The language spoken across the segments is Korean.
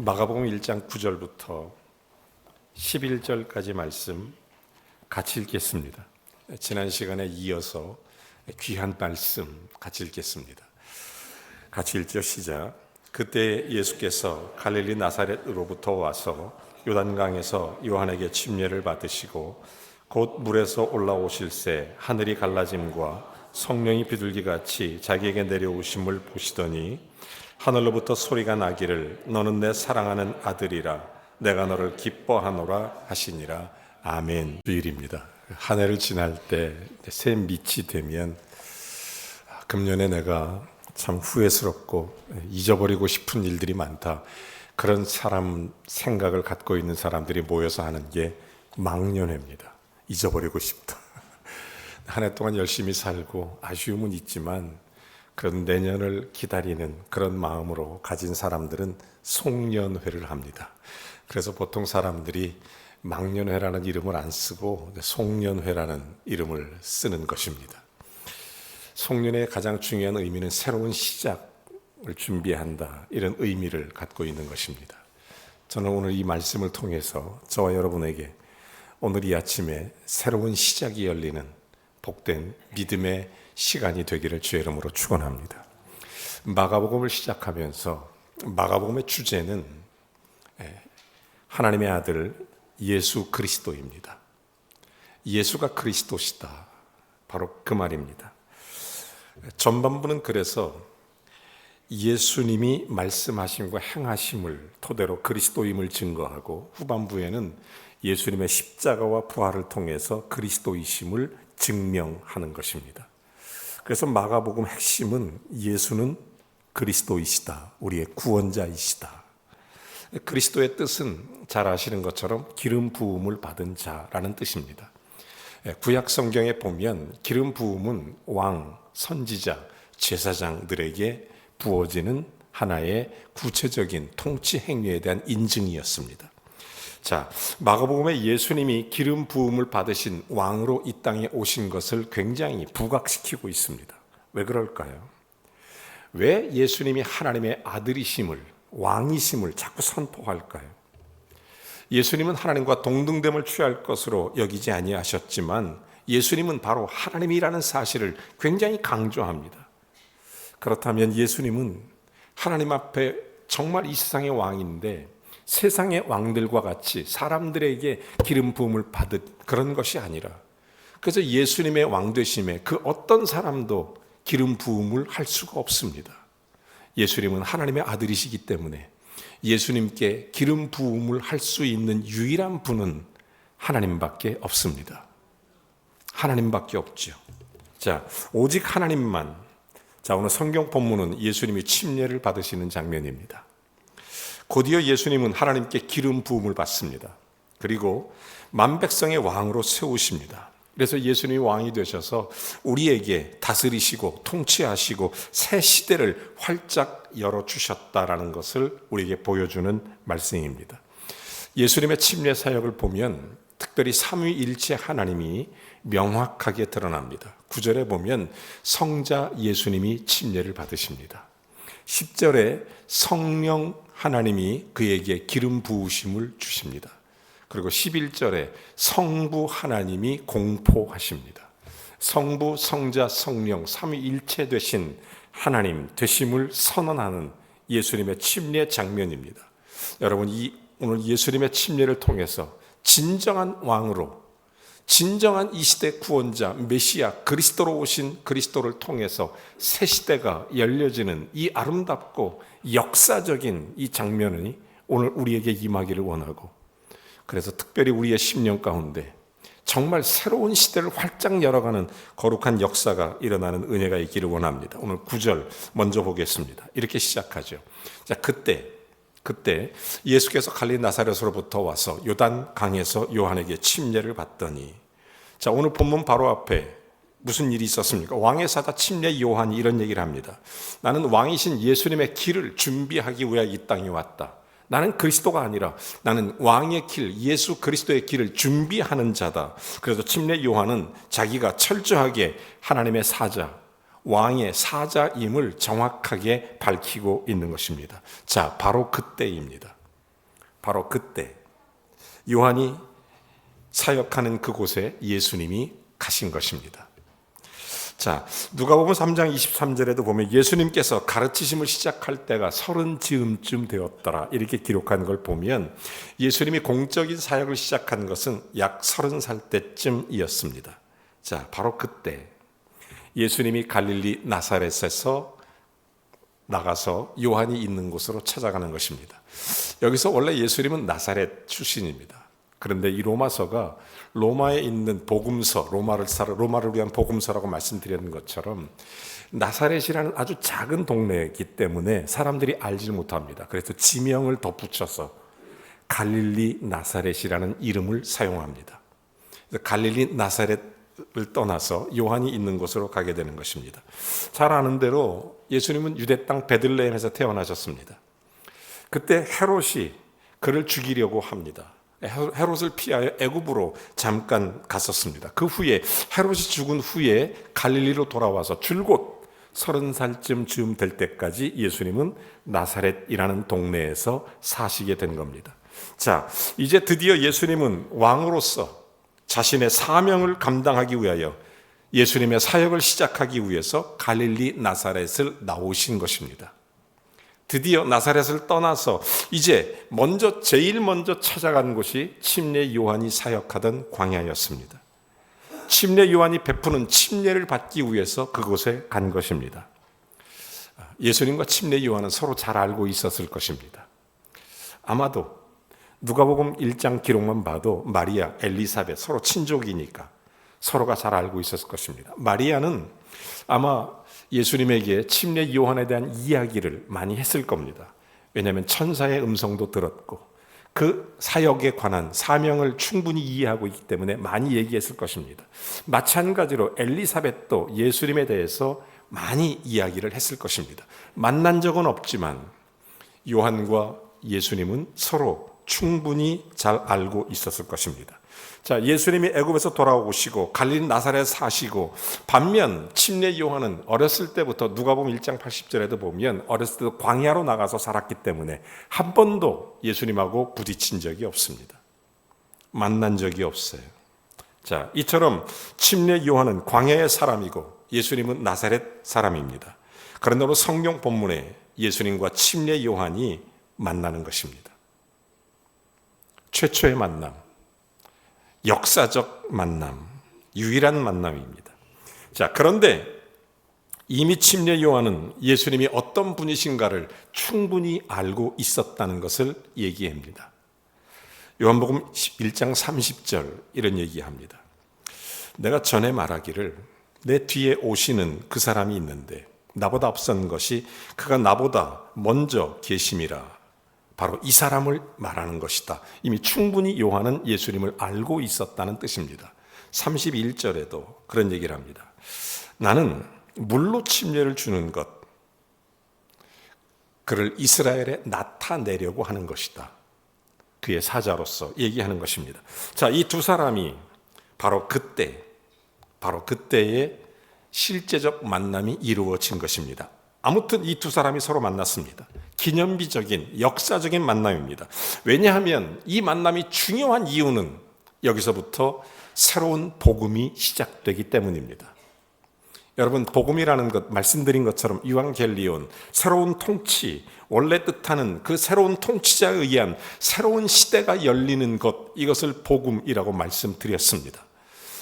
마가복음 1장 9절부터 11절까지 말씀 같이 읽겠습니다. 지난 시간에 이어서 귀한 말씀 같이 읽겠습니다. 같이 읽죠. 시작. 그때 예수께서 갈릴리 나사렛으로부터 와서 요단강에서 요한에게 침례를 받으시고 곧 물에서 올라오실새 하늘이 갈라짐과 성령이 비둘기같이 자기에게 내려오심을 보시더니 하늘로부터 소리가 나기를 너는 내 사랑하는 아들이라 내가 너를 기뻐하노라 하시니라. 아멘. 주일입니다. 한 해를 지날 때 새 밑이 되면 금년에 내가 참 후회스럽고 잊어버리고 싶은 일들이 많다, 그런 사람 생각을 갖고 있는 사람들이 모여서 하는 게 망년회입니다. 잊어버리고 싶다. 한 해 동안 열심히 살고 아쉬움은 있지만 그런 내년을 기다리는 그런 마음으로 가진 사람들은 송년회를 합니다. 그래서 보통 사람들이 망년회라는 이름을 안 쓰고 송년회라는 이름을 쓰는 것입니다. 송년회의 가장 중요한 의미는 새로운 시작을 준비한다, 이런 의미를 갖고 있는 것입니다. 저는 오늘 이 말씀을 통해서 저와 여러분에게 오늘 이 아침에 새로운 시작이 열리는 복된 믿음의 시간이 되기를 주의 이름으로 축원합니다. 마가복음을 시작하면서 마가복음의 주제는 하나님의 아들 예수 그리스도입니다. 예수가 그리스도시다, 바로 그 말입니다. 전반부는 그래서 예수님이 말씀하심과 행하심을 토대로 그리스도임을 증거하고, 후반부에는 예수님의 십자가와 부활을 통해서 그리스도이심을 증명하는 것입니다. 그래서 마가복음 핵심은 예수는 그리스도이시다, 우리의 구원자이시다. 그리스도의 뜻은 잘 아시는 것처럼 기름 부음을 받은 자라는 뜻입니다. 구약 성경에 보면 기름 부음은 왕, 선지자, 제사장들에게 부어지는 하나의 구체적인 통치 행위에 대한 인증이었습니다. 자, 마가복음에 예수님이 기름 부음을 받으신 왕으로 이 땅에 오신 것을 굉장히 부각시키고 있습니다. 왜 그럴까요? 왜 예수님이 하나님의 아들이심을, 왕이심을 자꾸 선포할까요? 예수님은 하나님과 동등됨을 취할 것으로 여기지 아니하셨지만 예수님은 바로 하나님이라는 사실을 굉장히 강조합니다. 그렇다면 예수님은 하나님 앞에 정말 이 세상의 왕인데 세상의 왕들과 같이 사람들에게 기름 부음을 받은 그런 것이 아니라, 그래서 예수님의 왕되심에 그 어떤 사람도 기름 부음을 할 수가 없습니다. 예수님은 하나님의 아들이시기 때문에 예수님께 기름 부음을 할 수 있는 유일한 분은 하나님밖에 없습니다. 하나님밖에 없죠. 자, 오직 하나님만. 자, 오늘 성경 본문은 예수님이 침례를 받으시는 장면입니다. 곧이어 예수님은 하나님께 기름 부음을 받습니다. 그리고 만백성의 왕으로 세우십니다. 그래서 예수님이 왕이 되셔서 우리에게 다스리시고 통치하시고 새 시대를 활짝 열어주셨다라는 것을 우리에게 보여주는 말씀입니다. 예수님의 침례 사역을 보면 특별히 삼위일체 하나님이 명확하게 드러납니다. 9절에 보면 성자 예수님이 침례를 받으십니다. 10절에 성령 하나님이 그에게 기름 부으심을 주십니다. 그리고 11절에 성부 하나님이 공포하십니다. 성부, 성자, 성령 삼위일체 되신 하나님 되심을 선언하는 예수님의 침례 장면입니다. 여러분, 오늘 예수님의 침례를 통해서 진정한 왕으로, 진정한 이 시대 구원자 메시아 그리스도로 오신 그리스도를 통해서 새 시대가 열려지는 이 아름답고 역사적인 이 장면이 오늘 우리에게 임하기를 원하고, 그래서 특별히 우리의 심령 가운데 정말 새로운 시대를 활짝 열어가는 거룩한 역사가 일어나는 은혜가 있기를 원합니다. 오늘 9절 먼저 보겠습니다. 이렇게 시작하죠. 자, 그때 예수께서 갈릴리 나사렛으로부터 와서 요단 강에서 요한에게 침례를 받더니, 자, 오늘 본문 바로 앞에 무슨 일이 있었습니까? 왕의 사자 침례 요한이 이런 얘기를 합니다. 나는 왕이신 예수님의 길을 준비하기 위하여 이 땅에 왔다. 나는 그리스도가 아니라 나는 왕의 길, 예수 그리스도의 길을 준비하는 자다. 그래서 침례 요한은 자기가 철저하게 하나님의 사자, 왕의 사자임을 정확하게 밝히고 있는 것입니다. 자, 바로 그때입니다. 바로 그때 요한이 사역하는 그곳에 예수님이 가신 것입니다. 자, 누가복음 3장 23절에도 보면 예수님께서 가르치심을 시작할 때가 30즈음쯤 되었더라 이렇게 기록한 걸 보면 예수님이 공적인 사역을 시작한 것은 약 30살 때쯤이었습니다. 자, 바로 그때 예수님이 갈릴리 나사렛에서 나가서 요한이 있는 곳으로 찾아가는 것입니다. 여기서 원래 예수님은 나사렛 출신입니다. 그런데 이 로마서가 로마에 있는 복음서, 로마를 위한 복음서라고 말씀드렸는 것처럼 나사렛이라는 아주 작은 동네이기 때문에 사람들이 알지 못합니다. 그래서 지명을 덧붙여서 갈릴리 나사렛이라는 이름을 사용합니다. 갈릴리 나사렛을 떠나서 요한이 있는 곳으로 가게 되는 것입니다. 잘 아는 대로 예수님은 유대 땅 베들레헴에서 태어나셨습니다. 그때 헤롯이 그를 죽이려고 합니다. 헤롯을 피하여 애굽으로 잠깐 갔었습니다. 그 후에 헤롯이 죽은 후에 갈릴리로 돌아와서 줄곧 30살쯤 될 때까지 예수님은 나사렛이라는 동네에서 사시게 된 겁니다. 자, 이제 드디어 예수님은 왕으로서 자신의 사명을 감당하기 위하여 예수님의 사역을 시작하기 위해서 갈릴리 나사렛을 나오신 것입니다. 드디어 나사렛을 떠나서 이제 제일 먼저 찾아간 곳이 침례 요한이 사역하던 광야였습니다. 침례 요한이 베푸는 침례를 받기 위해서 그곳에 간 것입니다. 예수님과 침례 요한은 서로 잘 알고 있었을 것입니다. 아마도 누가복음 1장 기록만 봐도 마리아, 엘리사벳 서로 친족이니까 서로가 잘 알고 있었을 것입니다. 마리아는 아마 예수님에게 침례 요한에 대한 이야기를 많이 했을 겁니다. 왜냐하면 천사의 음성도 들었고 그 사역에 관한 사명을 충분히 이해하고 있기 때문에 많이 얘기했을 것입니다. 마찬가지로 엘리사벳도 예수님에 대해서 많이 이야기를 했을 것입니다. 만난 적은 없지만 요한과 예수님은 서로 충분히 잘 알고 있었을 것입니다. 자, 예수님이 애굽에서 돌아오시고 갈릴리 나사렛에 사시고 반면 침례 요한은 어렸을 때부터 누가복음 1장 80절에도 보면 어렸을 때 광야로 나가서 살았기 때문에 한 번도 예수님하고 부딪힌 적이 없습니다. 만난 적이 없어요. 자, 이처럼 침례 요한은 광야의 사람이고 예수님은 나사렛 사람입니다. 그런데 오늘 성경 본문에 예수님과 침례 요한이 만나는 것입니다. 최초의 만남, 역사적 만남, 유일한 만남입니다. 자, 그런데 이미 침례 요한은 예수님이 어떤 분이신가를 충분히 알고 있었다는 것을 얘기합니다. 요한복음 1장 30절 이런 얘기합니다. 내가 전에 말하기를 내 뒤에 오시는 그 사람이 있는데 나보다 앞선 것이 그가 나보다 먼저 계심이라. 바로 이 사람을 말하는 것이다. 이미 충분히 요한은 예수님을 알고 있었다는 뜻입니다. 31절에도 그런 얘기를 합니다. 나는 물로 침례를 주는 것, 그를 이스라엘에 나타내려고 하는 것이다. 그의 사자로서 얘기하는 것입니다. 자, 이 두 사람이 바로 그때의 실제적 만남이 이루어진 것입니다. 아무튼 이 두 사람이 서로 만났습니다. 기념비적인 역사적인 만남입니다. 왜냐하면 이 만남이 중요한 이유는 여기서부터 새로운 복음이 시작되기 때문입니다. 여러분, 복음이라는 것 말씀드린 것처럼 이완겔리온, 새로운 통치, 원래 뜻하는 그 새로운 통치자에 의한 새로운 시대가 열리는 것, 이것을 복음이라고 말씀드렸습니다.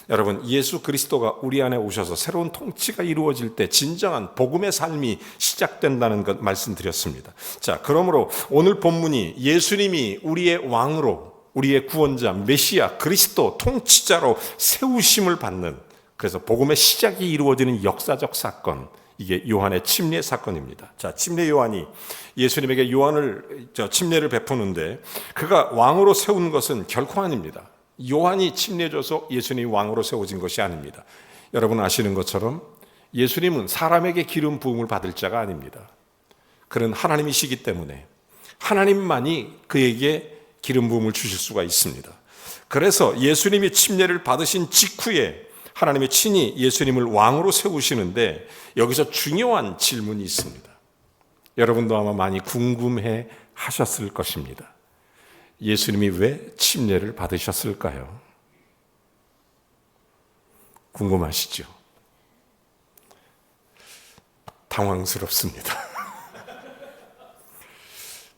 여러분, 예수 그리스도가 우리 안에 오셔서 새로운 통치가 이루어질 때 진정한 복음의 삶이 시작된다는 것 말씀드렸습니다. 자, 그러므로 오늘 본문이 예수님이 우리의 왕으로, 우리의 구원자, 메시아, 그리스도, 통치자로 세우심을 받는, 그래서 복음의 시작이 이루어지는 역사적 사건, 이게 요한의 침례 사건입니다. 자, 침례 요한이 예수님에게 침례를 베푸는데 그가 왕으로 세운 것은 결코 아닙니다. 요한이 침례 줘서 예수님이 왕으로 세워진 것이 아닙니다. 여러분 아시는 것처럼 예수님은 사람에게 기름 부음을 받을 자가 아닙니다. 그는 하나님이시기 때문에 하나님만이 그에게 기름 부음을 주실 수가 있습니다. 그래서 예수님이 침례를 받으신 직후에 하나님이 친히 예수님을 왕으로 세우시는데 여기서 중요한 질문이 있습니다. 여러분도 아마 많이 궁금해 하셨을 것입니다. 예수님이 왜 침례를 받으셨을까요? 궁금하시죠? 당황스럽습니다.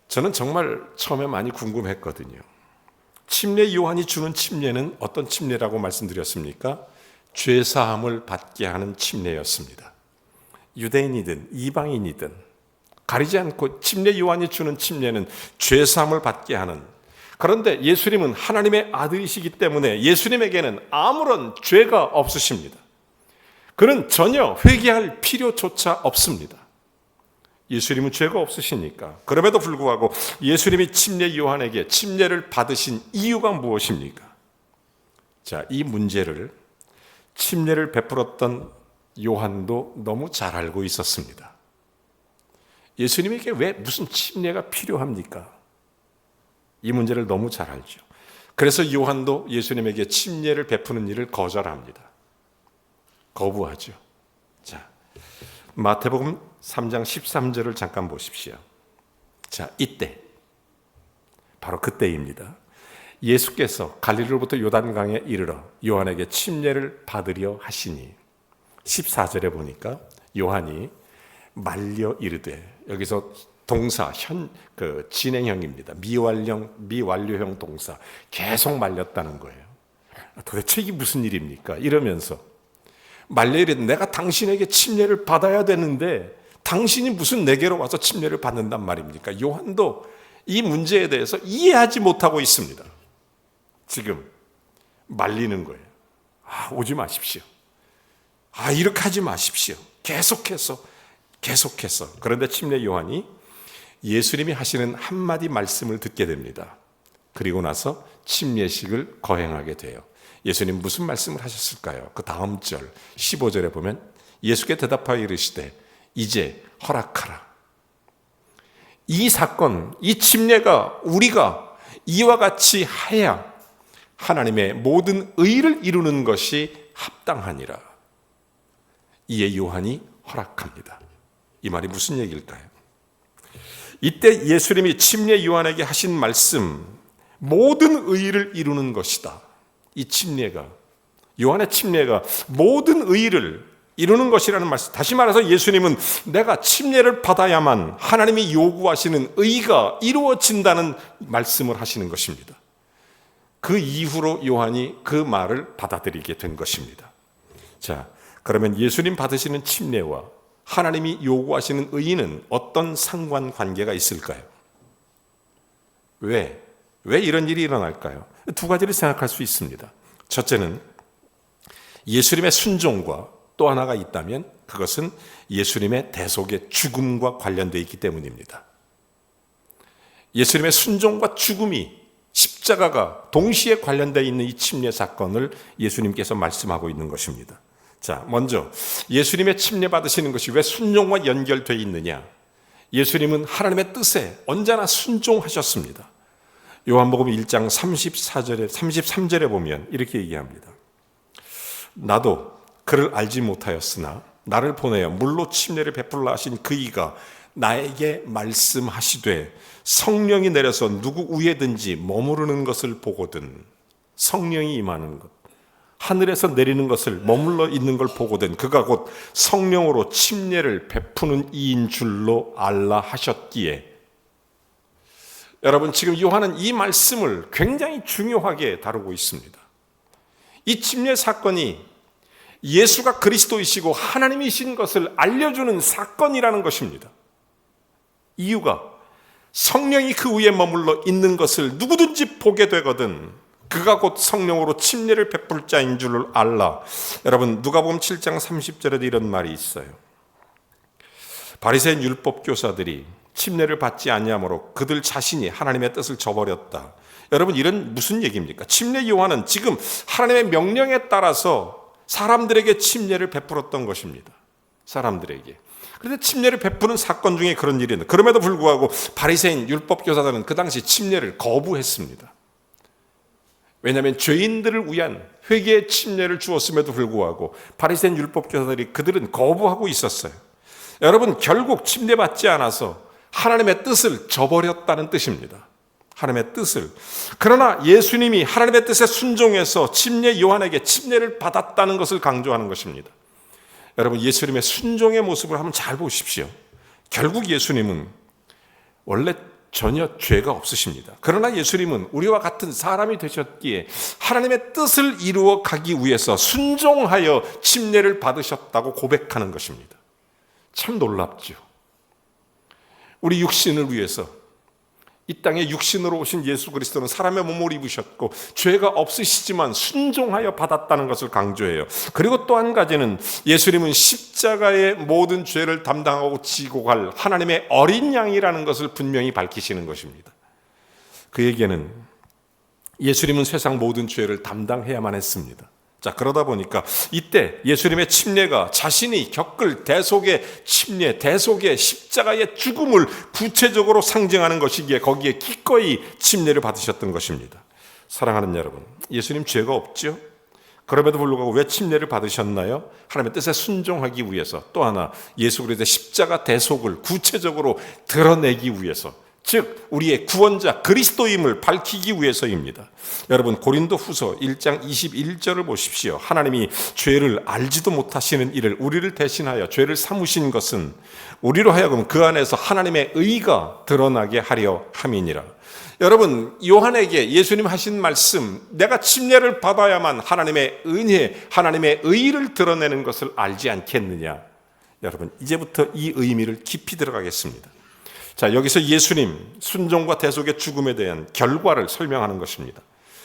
저는 정말 처음에 많이 궁금했거든요. 침례 요한이 주는 침례는 어떤 침례라고 말씀드렸습니까? 죄사함을 받게 하는 침례였습니다. 유대인이든 이방인이든 가리지 않고 침례 요한이 주는 침례는 죄사함을 받게 하는, 그런데 예수님은 하나님의 아들이시기 때문에 예수님에게는 아무런 죄가 없으십니다. 그는 전혀 회개할 필요조차 없습니다. 예수님은 죄가 없으시니까. 그럼에도 불구하고 예수님이 침례 요한에게 침례를 받으신 이유가 무엇입니까? 자, 이 문제를 침례를 베풀었던 요한도 너무 잘 알고 있었습니다. 예수님에게 왜 무슨 침례가 필요합니까? 이 문제를 너무 잘 알죠. 그래서 요한도 예수님에게 침례를 베푸는 일을 거절합니다. 거부하죠. 자, 마태복음 3장 13절을 잠깐 보십시오. 자, 이때 바로 그때입니다. 예수께서 갈릴리로부터 요단강에 이르러 요한에게 침례를 받으려 하시니 14절에 보니까 요한이 말려 이르되, 여기서 동사 진행형입니다. 미완료형 동사, 계속 말렸다는 거예요. 도대체 이게 무슨 일입니까? 이러면서 말려 이르되 내가 당신에게 침례를 받아야 되는데 당신이 무슨 내게로 와서 침례를 받는단 말입니까? 요한도 이 문제에 대해서 이해하지 못하고 있습니다. 지금 말리는 거예요. 오지 마십시오. 이렇게 하지 마십시오. 계속해서. 그런데 침례 요한이 예수님이 하시는 한마디 말씀을 듣게 됩니다. 그리고 나서 침례식을 거행하게 돼요. 예수님 무슨 말씀을 하셨을까요? 그 다음 절 15절에 보면 예수께 대답하여 이르시되 이제 허락하라. 이 사건, 이 침례가 우리가 이와 같이 하야 하나님의 모든 의를 이루는 것이 합당하니라. 이에 요한이 허락합니다. 이 말이 무슨 얘기일까요? 이때 예수님이 침례 요한에게 하신 말씀, 모든 의를 이루는 것이다. 이 침례가, 요한의 침례가 모든 의를 이루는 것이라는 말씀. 다시 말해서 예수님은 내가 침례를 받아야만 하나님이 요구하시는 의가 이루어진다는 말씀을 하시는 것입니다. 그 이후로 요한이 그 말을 받아들이게 된 것입니다. 자, 그러면 예수님 받으시는 침례와 하나님이 요구하시는 의는 어떤 상관관계가 있을까요? 왜 이런 일이 일어날까요? 두 가지를 생각할 수 있습니다. 첫째는 예수님의 순종과 또 하나가 있다면 그것은 예수님의 대속의 죽음과 관련되어 있기 때문입니다. 예수님의 순종과 죽음이, 십자가가 동시에 관련되어 있는 이 침례 사건을 예수님께서 말씀하고 있는 것입니다. 자, 먼저 예수님의 침례 받으시는 것이 왜 순종과 연결되어 있느냐? 예수님은 하나님의 뜻에 언제나 순종하셨습니다. 요한복음 1장 33절에 보면 이렇게 얘기합니다. 나도 그를 알지 못하였으나 나를 보내어 물로 침례를 베풀라 하신 그 이가 나에게 말씀하시되 성령이 내려서 누구 위에든지 머무르는 것을 보거든. 성령이 임하는 것, 하늘에서 내리는 것을 머물러 있는 걸 보거든 그가 곧 성령으로 침례를 베푸는 이인 줄로 알라 하셨기에. 여러분, 지금 요한은 이 말씀을 굉장히 중요하게 다루고 있습니다. 이 침례 사건이 예수가 그리스도이시고 하나님이신 것을 알려주는 사건이라는 것입니다. 이유가 성령이 그 위에 머물러 있는 것을 누구든지 보게 되거든 그가 곧 성령으로 침례를 베풀 자인 줄 알라. 여러분, 누가복음 7장 30절에도 이런 말이 있어요. 바리새인 율법 교사들이 침례를 받지 아니하므로 그들 자신이 하나님의 뜻을 저버렸다. 여러분, 이런 무슨 얘기입니까? 침례 요한은 지금 하나님의 명령에 따라서 사람들에게 침례를 베풀었던 것입니다. 사람들에게. 그런데 침례를 베푸는 사건 중에 그런 일이 있는데, 그럼에도 불구하고 바리새인 율법 교사들은 그 당시 침례를 거부했습니다. 왜냐하면 죄인들을 위한 회개의 침례를 주었음에도 불구하고 바리새인 율법 교사들이 그들은 거부하고 있었어요. 여러분, 결국 침례받지 않아서 하나님의 뜻을 저버렸다는 뜻입니다. 하나님의 뜻을. 그러나 예수님이 하나님의 뜻에 순종해서 침례 요한에게 침례를 받았다는 것을 강조하는 것입니다. 여러분, 예수님의 순종의 모습을 한번 잘 보십시오. 결국 예수님은 원래 전혀 죄가 없으십니다. 그러나 예수님은 우리와 같은 사람이 되셨기에 하나님의 뜻을 이루어 가기 위해서 순종하여 침례를 받으셨다고 고백하는 것입니다. 참 놀랍죠. 우리 육신을 위해서 이 땅에 육신으로 오신 예수 그리스도는 사람의 몸을 입으셨고 죄가 없으시지만 순종하여 받았다는 것을 강조해요. 그리고 또 한 가지는 예수님은 십자가의 모든 죄를 담당하고 지고 갈 하나님의 어린 양이라는 것을 분명히 밝히시는 것입니다. 그에게는 예수님은 세상 모든 죄를 담당해야만 했습니다. 자, 그러다 보니까 이때 예수님의 침례가 자신이 겪을 대속의 침례, 대속의 십자가의 죽음을 구체적으로 상징하는 것이기에 거기에 기꺼이 침례를 받으셨던 것입니다. 사랑하는 여러분, 예수님 죄가 없죠? 그럼에도 불구하고 왜 침례를 받으셨나요? 하나님의 뜻에 순종하기 위해서, 또 하나 예수 그리스도의 십자가 대속을 구체적으로 드러내기 위해서, 즉 우리의 구원자 그리스도임을 밝히기 위해서입니다. 여러분, 고린도후서 1장 21절을 보십시오. 하나님이 죄를 알지도 못하시는 이를 우리를 대신하여 죄를 삼으신 것은 우리로 하여금 그 안에서 하나님의 의가 드러나게 하려 함이니라. 여러분, 요한에게 예수님 하신 말씀, 내가 침례를 받아야만 하나님의 은혜, 하나님의 의를 드러내는 것을 알지 않겠느냐. 여러분, 이제부터 이 의미를 깊이 들어가겠습니다. 자, 여기서 예수님 순종과 대속의 죽음에 대한 결과를 설명하는 것입니다.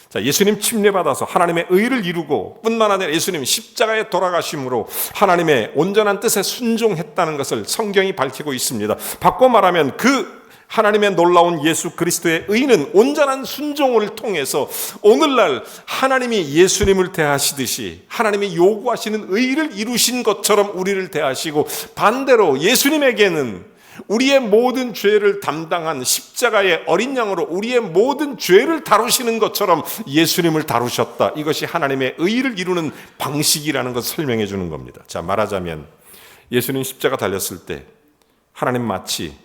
자, 예수님 침례받아서 하나님의 의를 이루고 뿐만 아니라 예수님 십자가에 돌아가심으로 하나님의 온전한 뜻에 순종했다는 것을 성경이 밝히고 있습니다. 바꿔 말하면 그 하나님의 놀라운 예수 그리스도의 의는 온전한 순종을 통해서 오늘날 하나님이 예수님을 대하시듯이 하나님이 요구하시는 의를 이루신 것처럼 우리를 대하시고, 반대로 예수님에게는 우리의 모든 죄를 담당한 십자가의 어린 양으로 우리의 모든 죄를 다루시는 것처럼 예수님을 다루셨다. 이것이 하나님의 의를 이루는 방식이라는 것을 설명해 주는 겁니다. 자, 말하자면 예수님 십자가 달렸을 때 하나님 마치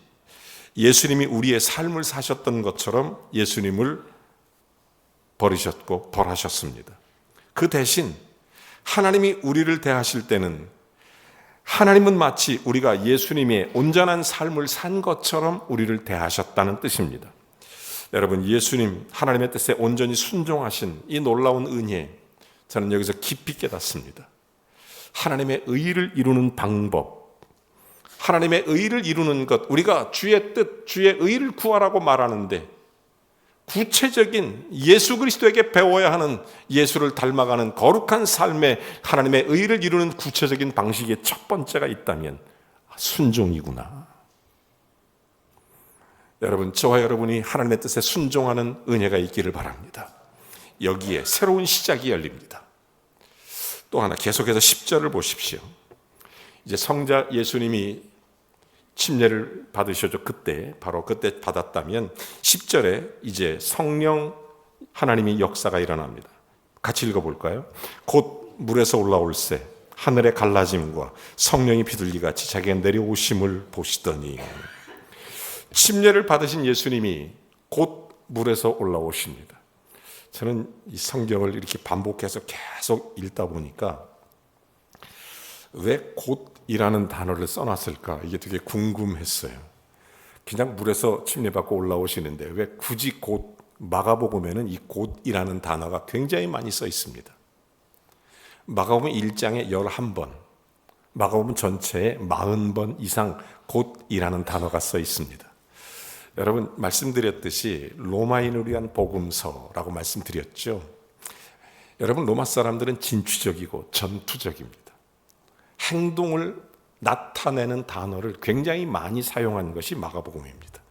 예수님이 우리의 삶을 사셨던 것처럼 예수님을 버리셨고 벌하셨습니다. 그 대신 하나님이 우리를 대하실 때는 하나님은 마치 우리가 예수님의 온전한 삶을 산 것처럼 우리를 대하셨다는 뜻입니다. 여러분, 예수님 하나님의 뜻에 온전히 순종하신 이 놀라운 은혜, 저는 여기서 깊이 깨닫습니다. 하나님의 의를 이루는 방법, 하나님의 의를 이루는 것, 우리가 주의 뜻, 주의 의를 구하라고 말하는데 구체적인 예수 그리스도에게 배워야 하는, 예수를 닮아가는 거룩한 삶에 하나님의 의를 이루는 구체적인 방식의 첫 번째가 있다면 순종이구나. 여러분, 저와 여러분이 하나님의 뜻에 순종하는 은혜가 있기를 바랍니다. 여기에 새로운 시작이 열립니다. 또 하나, 계속해서 10절을 보십시오. 이제 성자 예수님이 침례를 받으셔죠. 그때, 바로 그때 받았다면 10절에 이제 성령 하나님의 역사가 일어납니다. 같이 읽어볼까요? 곧 물에서 올라올새 하늘의 갈라짐과 성령이 비둘기같이 자기가 내려오심을 보시더니, 침례를 받으신 예수님이 곧 물에서 올라오십니다. 저는 이 성경을 이렇게 반복해서 계속 읽다 보니까 왜 곧이라는 단어를 써놨을까, 이게 되게 궁금했어요. 그냥 물에서 침례받고 올라오시는데 왜 굳이 곧, 마가복음에는 이 곧이라는 단어가 굉장히 많이 써 있습니다. 마가복음 1장에 11번, 마가복음 전체에 40번 이상 곧이라는 단어가 써 있습니다. 여러분, 말씀드렸듯이 로마인을 위한 복음서라고 말씀드렸죠. 여러분, 로마 사람들은 진취적이고 전투적입니다. 행동을 나타내는 단어를 굉장히 많이 사용한 것이 마가복음입니다.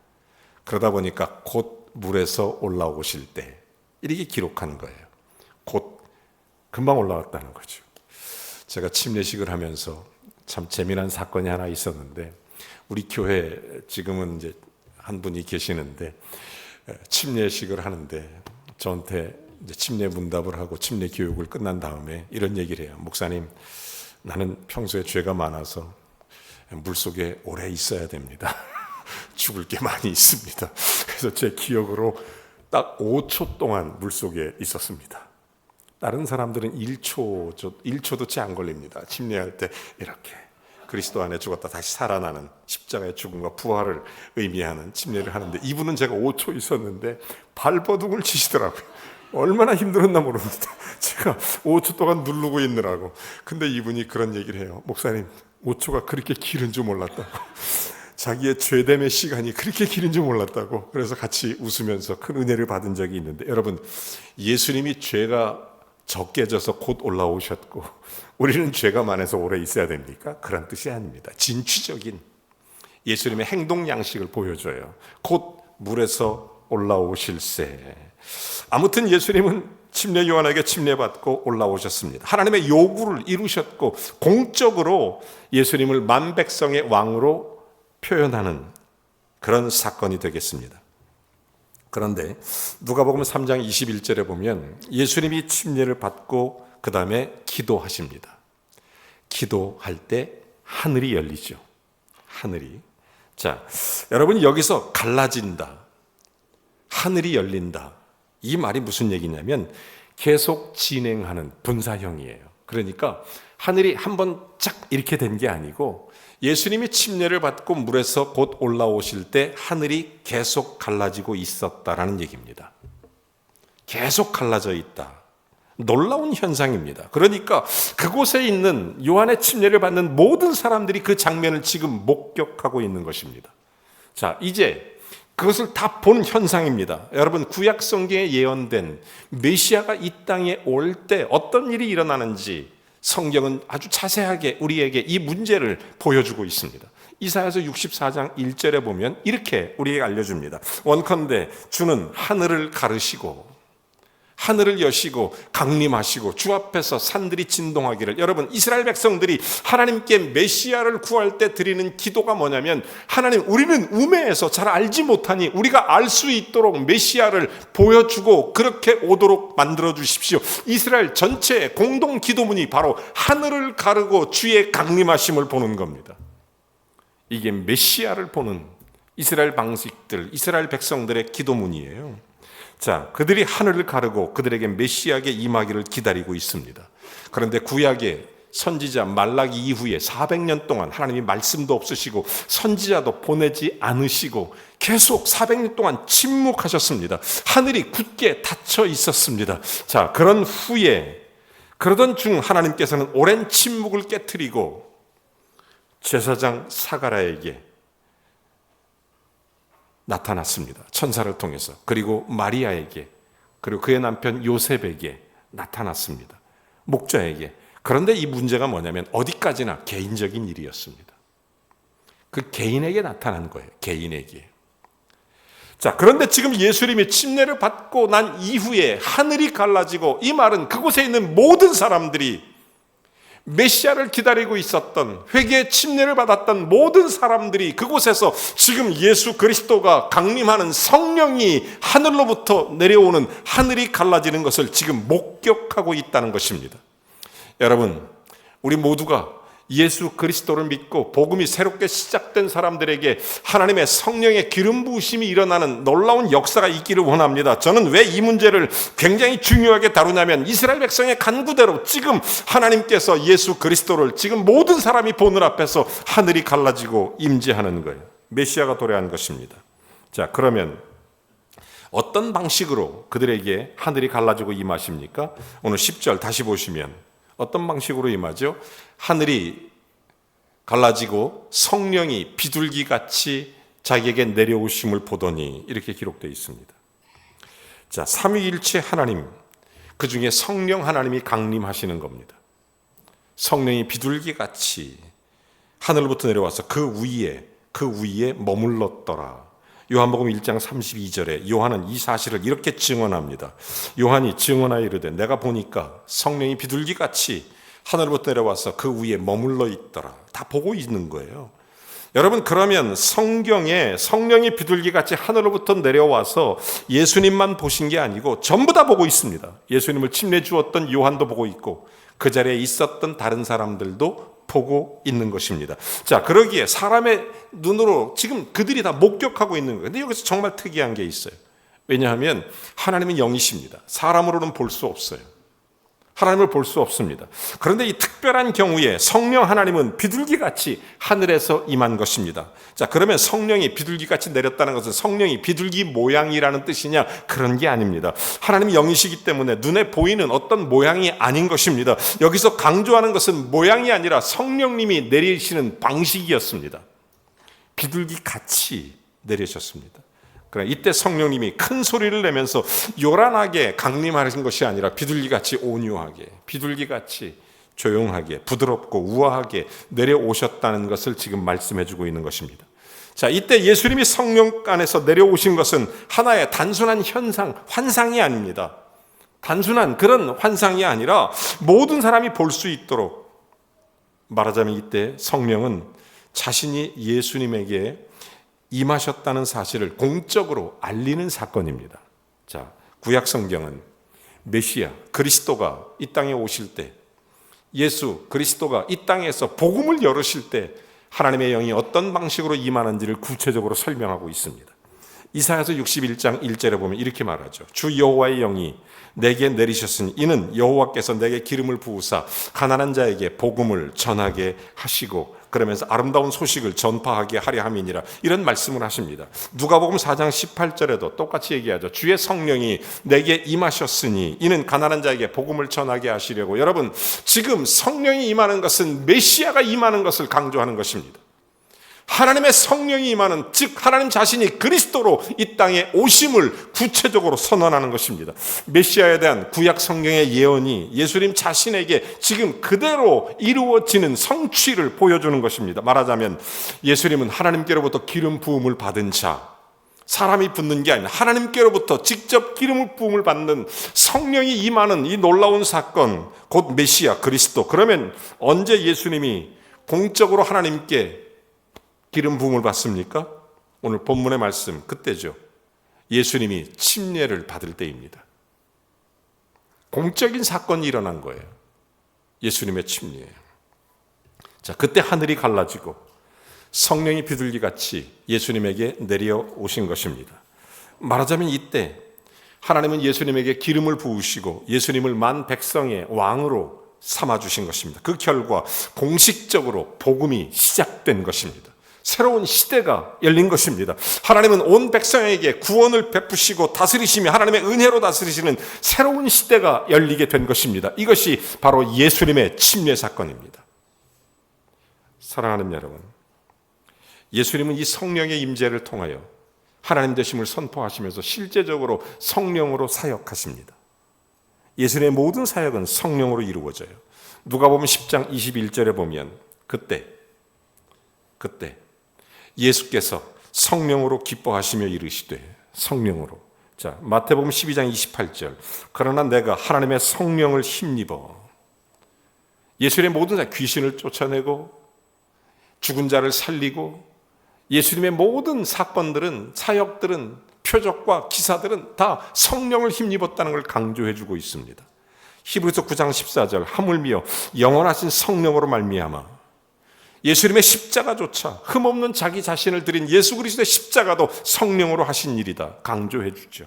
그러다 보니까 곧 물에서 올라오실 때 이렇게 기록한 거예요. 곧 금방 올라왔다는 거죠. 제가 침례식을 하면서 참 재미난 사건이 하나 있었는데, 우리 교회 지금은 이제 한 분이 계시는데 침례식을 하는데 저한테 이제 침례 문답을 하고 침례 교육을 끝난 다음에 이런 얘기를 해요. 목사님, 나는 평소에 죄가 많아서 물속에 오래 있어야 됩니다. 죽을 게 많이 있습니다. 그래서 제 기억으로 딱 5초 동안 물속에 있었습니다. 다른 사람들은 1초도 채 안 걸립니다. 침례할 때 이렇게 그리스도 안에 죽었다 다시 살아나는 십자가의 죽음과 부활을 의미하는 침례를 하는데, 이분은 제가 5초 있었는데 발버둥을 치시더라고요. 얼마나 힘들었나 모릅니다. 제가 5초 동안 누르고 있느라고. 근데 이분이 그런 얘기를 해요. 목사님, 5초가 그렇게 길은 줄 몰랐다고. 자기의 죄됨의 시간이 그렇게 길은 줄 몰랐다고. 그래서 같이 웃으면서 큰 은혜를 받은 적이 있는데, 여러분, 예수님이 죄가 적게 져서 곧 올라오셨고 우리는 죄가 많아서 오래 있어야 됩니까? 그런 뜻이 아닙니다. 진취적인 예수님의 행동 양식을 보여줘요. 곧 물에서 올라오실세. 아무튼 예수님은 침례 요한에게 침례받고 올라오셨습니다. 하나님의 요구를 이루셨고 공적으로 예수님을 만백성의 왕으로 표현하는 그런 사건이 되겠습니다. 그런데 누가복음 3장 21절에 보면 예수님이 침례를 받고 그 다음에 기도하십니다. 기도할 때 하늘이 열리죠. 하늘이. 자, 여러분, 여기서 갈라진다, 하늘이 열린다, 이 말이 무슨 얘기냐면 계속 진행하는 분사형이에요. 그러니까 하늘이 한번 쫙 이렇게 된 게 아니고 예수님이 침례를 받고 물에서 곧 올라오실 때 하늘이 계속 갈라지고 있었다라는 얘기입니다. 계속 갈라져 있다. 놀라운 현상입니다. 그러니까 그곳에 있는 요한의 침례를 받는 모든 사람들이 그 장면을 지금 목격하고 있는 것입니다. 자, 이제 그것을 다 본 현상입니다. 여러분, 구약 성경에 예언된 메시아가 이 땅에 올 때 어떤 일이 일어나는지 성경은 아주 자세하게 우리에게 이 문제를 보여주고 있습니다. 이사야서 64장 1절에 보면 이렇게 우리에게 알려줍니다. 원컨대 주는 하늘을 가르시고 하늘을 여시고 강림하시고 주 앞에서 산들이 진동하기를. 여러분, 이스라엘 백성들이 하나님께 메시아를 구할 때 드리는 기도가 뭐냐면, 하나님, 우리는 우매해서 잘 알지 못하니 우리가 알 수 있도록 메시아를 보여주고 그렇게 오도록 만들어 주십시오. 이스라엘 전체의 공동 기도문이 바로 하늘을 가르고 주의 강림하심을 보는 겁니다. 이게 메시아를 보는 이스라엘 방식들, 이스라엘 백성들의 기도문이에요. 자, 그들이 하늘을 가르고 그들에게 메시아에게 임하기를 기다리고 있습니다. 그런데 구약의 선지자 말라기 이후에 400년 동안 하나님이 말씀도 없으시고 선지자도 보내지 않으시고 계속 400년 동안 침묵하셨습니다. 하늘이 굳게 닫혀 있었습니다. 자, 그런 후에 그러던 중 하나님께서는 오랜 침묵을 깨트리고 제사장 사가랴에게 나타났습니다. 천사를 통해서. 그리고 마리아에게, 그리고 그의 남편 요셉에게 나타났습니다. 목자에게. 그런데 이 문제가 뭐냐면 어디까지나 개인적인 일이었습니다. 그 개인에게 나타난 거예요. 개인에게. 자, 그런데 지금 예수님이 침례를 받고 난 이후에 하늘이 갈라지고, 이 말은 그곳에 있는 모든 사람들이, 메시아를 기다리고 있었던, 회개의 침례를 받았던 모든 사람들이 그곳에서 지금 예수 그리스도가 강림하는 성령이 하늘로부터 내려오는, 하늘이 갈라지는 것을 지금 목격하고 있다는 것입니다. 여러분, 우리 모두가 예수 그리스도를 믿고 복음이 새롭게 시작된 사람들에게 하나님의 성령의 기름 부으심이 일어나는 놀라운 역사가 있기를 원합니다. 저는 왜 이 문제를 굉장히 중요하게 다루냐면, 이스라엘 백성의 간구대로 지금 하나님께서 예수 그리스도를 지금 모든 사람이 보는 앞에서 하늘이 갈라지고 임재하는 거예요. 메시아가 도래한 것입니다. 자, 그러면 어떤 방식으로 그들에게 하늘이 갈라지고 임하십니까? 오늘 10절 다시 보시면 어떤 방식으로 임하죠? 하늘이 갈라지고 성령이 비둘기같이 자기에게 내려오심을 보더니, 이렇게 기록되어 있습니다. 자, 삼위일체 하나님, 그 중에 성령 하나님이 강림하시는 겁니다. 성령이 비둘기같이 하늘로부터 내려와서 그 위에 머물렀더라. 요한복음 1장 32절에 요한은 이 사실을 이렇게 증언합니다. 요한이 증언하여 이르되 내가 보니까 성령이 비둘기같이 하늘로부터 내려와서 그 위에 머물러 있더라. 다 보고 있는 거예요. 여러분, 그러면 성경에 성령이 비둘기같이 하늘로부터 내려와서 예수님만 보신 게 아니고 전부 다 보고 있습니다. 예수님을 침례 주었던 요한도 보고 있고 그 자리에 있었던 다른 사람들도 보고 있는 것입니다. 자, 그러기에 사람의 눈으로 지금 그들이 다 목격하고 있는 거예요. 근데 여기서 정말 특이한 게 있어요. 왜냐하면 하나님은 영이십니다. 사람으로는 볼 수 없어요. 하나님을 볼 수 없습니다. 그런데 이 특별한 경우에 성령 하나님은 비둘기같이 하늘에서 임한 것입니다. 자, 그러면 성령이 비둘기같이 내렸다는 것은 성령이 비둘기 모양이라는 뜻이냐? 그런 게 아닙니다. 하나님이 영이시기 때문에 눈에 보이는 어떤 모양이 아닌 것입니다. 여기서 강조하는 것은 모양이 아니라 성령님이 내리시는 방식이었습니다. 비둘기같이 내리셨습니다. 그러나 이때 성령님이 큰 소리를 내면서 요란하게 강림하신 것이 아니라 비둘기같이 온유하게, 비둘기같이 조용하게, 부드럽고 우아하게 내려오셨다는 것을 지금 말씀해주고 있는 것입니다. 자, 이때 예수님이 성령 안에서 내려오신 것은 하나의 단순한 현상, 환상이 아닙니다. 단순한 그런 환상이 아니라 모든 사람이 볼 수 있도록, 말하자면 이때 성령은 자신이 예수님에게 임하셨다는 사실을 공적으로 알리는 사건입니다. 자, 구약 성경은 메시아 그리스도가 이 땅에 오실 때, 예수 그리스도가 이 땅에서 복음을 열으실 때 하나님의 영이 어떤 방식으로 임하는지를 구체적으로 설명하고 있습니다. 이사야서 61장 1절에 보면 이렇게 말하죠. 주 여호와의 영이 내게 내리셨으니 이는 여호와께서 내게 기름을 부으사 가난한 자에게 복음을 전하게 하시고, 그러면서 아름다운 소식을 전파하게 하려 함이니라, 이런 말씀을 하십니다. 누가복음 4장 18절에도 똑같이 얘기하죠. 주의 성령이 내게 임하셨으니 이는 가난한 자에게 복음을 전하게 하시려고. 여러분, 지금 성령이 임하는 것은 메시아가 임하는 것을 강조하는 것입니다. 하나님의 성령이 임하는, 즉 하나님 자신이 그리스도로 이 땅에 오심을 구체적으로 선언하는 것입니다. 메시아에 대한 구약 성경의 예언이 예수님 자신에게 지금 그대로 이루어지는 성취를 보여주는 것입니다. 말하자면 예수님은 하나님께로부터 기름 부음을 받은 자, 사람이 붓는 게 아니라 하나님께로부터 직접 기름 부음을 받는 성령이 임하는 이 놀라운 사건, 곧 메시아 그리스도. 그러면 언제 예수님이 공적으로 하나님께 기름 부음을 받습니까? 오늘 본문의 말씀 그때죠. 예수님이 침례를 받을 때입니다. 공적인 사건이 일어난 거예요. 예수님의 침례. 자, 그때 하늘이 갈라지고 성령이 비둘기같이 예수님에게 내려오신 것입니다. 말하자면 이때 하나님은 예수님에게 기름을 부으시고 예수님을 만 백성의 왕으로 삼아주신 것입니다. 그 결과 공식적으로 복음이 시작된 것입니다. 새로운 시대가 열린 것입니다. 하나님은 온 백성에게 구원을 베푸시고 다스리시며 하나님의 은혜로 다스리시는 새로운 시대가 열리게 된 것입니다. 이것이 바로 예수님의 침례 사건입니다. 사랑하는 여러분, 예수님은 이 성령의 임재를 통하여 하나님 되심을 선포하시면서 실제적으로 성령으로 사역하십니다. 예수님의 모든 사역은 성령으로 이루어져요. 누가복음 10장 21절에 보면 그때 예수께서 성령으로 기뻐하시며 이르시되, 성령으로. 자, 마태복음 12장 28절. 그러나 내가 하나님의 성령을 힘입어. 예수님의 모든 귀신을 쫓아내고 죽은 자를 살리고 예수님의 모든 사건들은, 사역들은, 표적과 기사들은 다 성령을 힘입었다는 걸 강조해 주고 있습니다. 히브리서 9장 14절. 하물며 영원하신 성령으로 말미암아 예수님의 십자가조차 흠없는 자기 자신을 드린 예수 그리스도의 십자가도 성령으로 하신 일이다 강조해 주죠.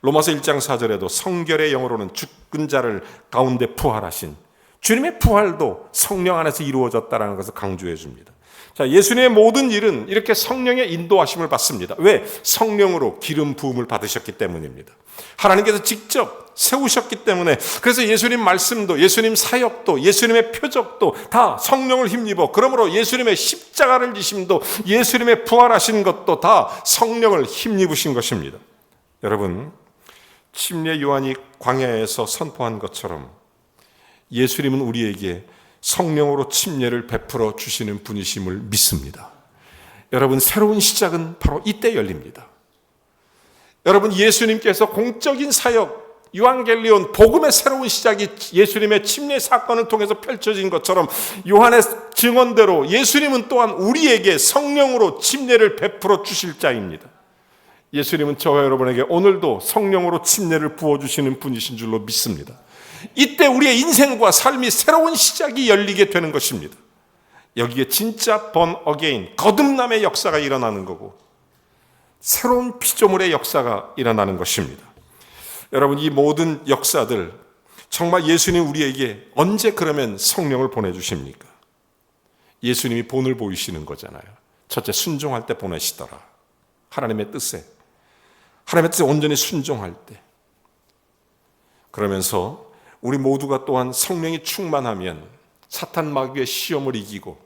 로마서 1장 4절에도 성결의 영으로는 죽은 자를 가운데 부활하신 주님의 부활도 성령 안에서 이루어졌다는 것을 강조해 줍니다. 자, 예수님의 모든 일은 이렇게 성령의 인도하심을 받습니다. 왜? 성령으로 기름 부음을 받으셨기 때문입니다. 하나님께서 직접 세우셨기 때문에, 그래서 예수님 말씀도, 예수님 사역도, 예수님의 표적도 다 성령을 힘입어, 그러므로 예수님의 십자가를 지심도, 예수님의 부활하신 것도 다 성령을 힘입으신 것입니다. 여러분, 침례 요한이 광야에서 선포한 것처럼 예수님은 우리에게 성령으로 침례를 베풀어 주시는 분이심을 믿습니다. 여러분, 새로운 시작은 바로 이때 열립니다. 여러분, 예수님께서 공적인 사역, 유한겔리온, 복음의 새로운 시작이 예수님의 침례 사건을 통해서 펼쳐진 것처럼 요한의 증언대로 예수님은 또한 우리에게 성령으로 침례를 베풀어 주실 자입니다. 예수님은 저와 여러분에게 오늘도 성령으로 침례를 부어주시는 분이신 줄로 믿습니다. 이때 우리의 인생과 삶이 새로운 시작이 열리게 되는 것입니다. 여기에 진짜 born again, 거듭남의 역사가 일어나는 거고, 새로운 피조물의 역사가 일어나는 것입니다. 여러분, 이 모든 역사들 정말 예수님 우리에게 언제 그러면 성령을 보내주십니까? 예수님이 본을 보이시는 거잖아요. 첫째, 순종할 때 보내시더라. 하나님의 뜻에 온전히 순종할 때. 그러면서 우리 모두가 또한 성령이 충만하면 사탄 마귀의 시험을 이기고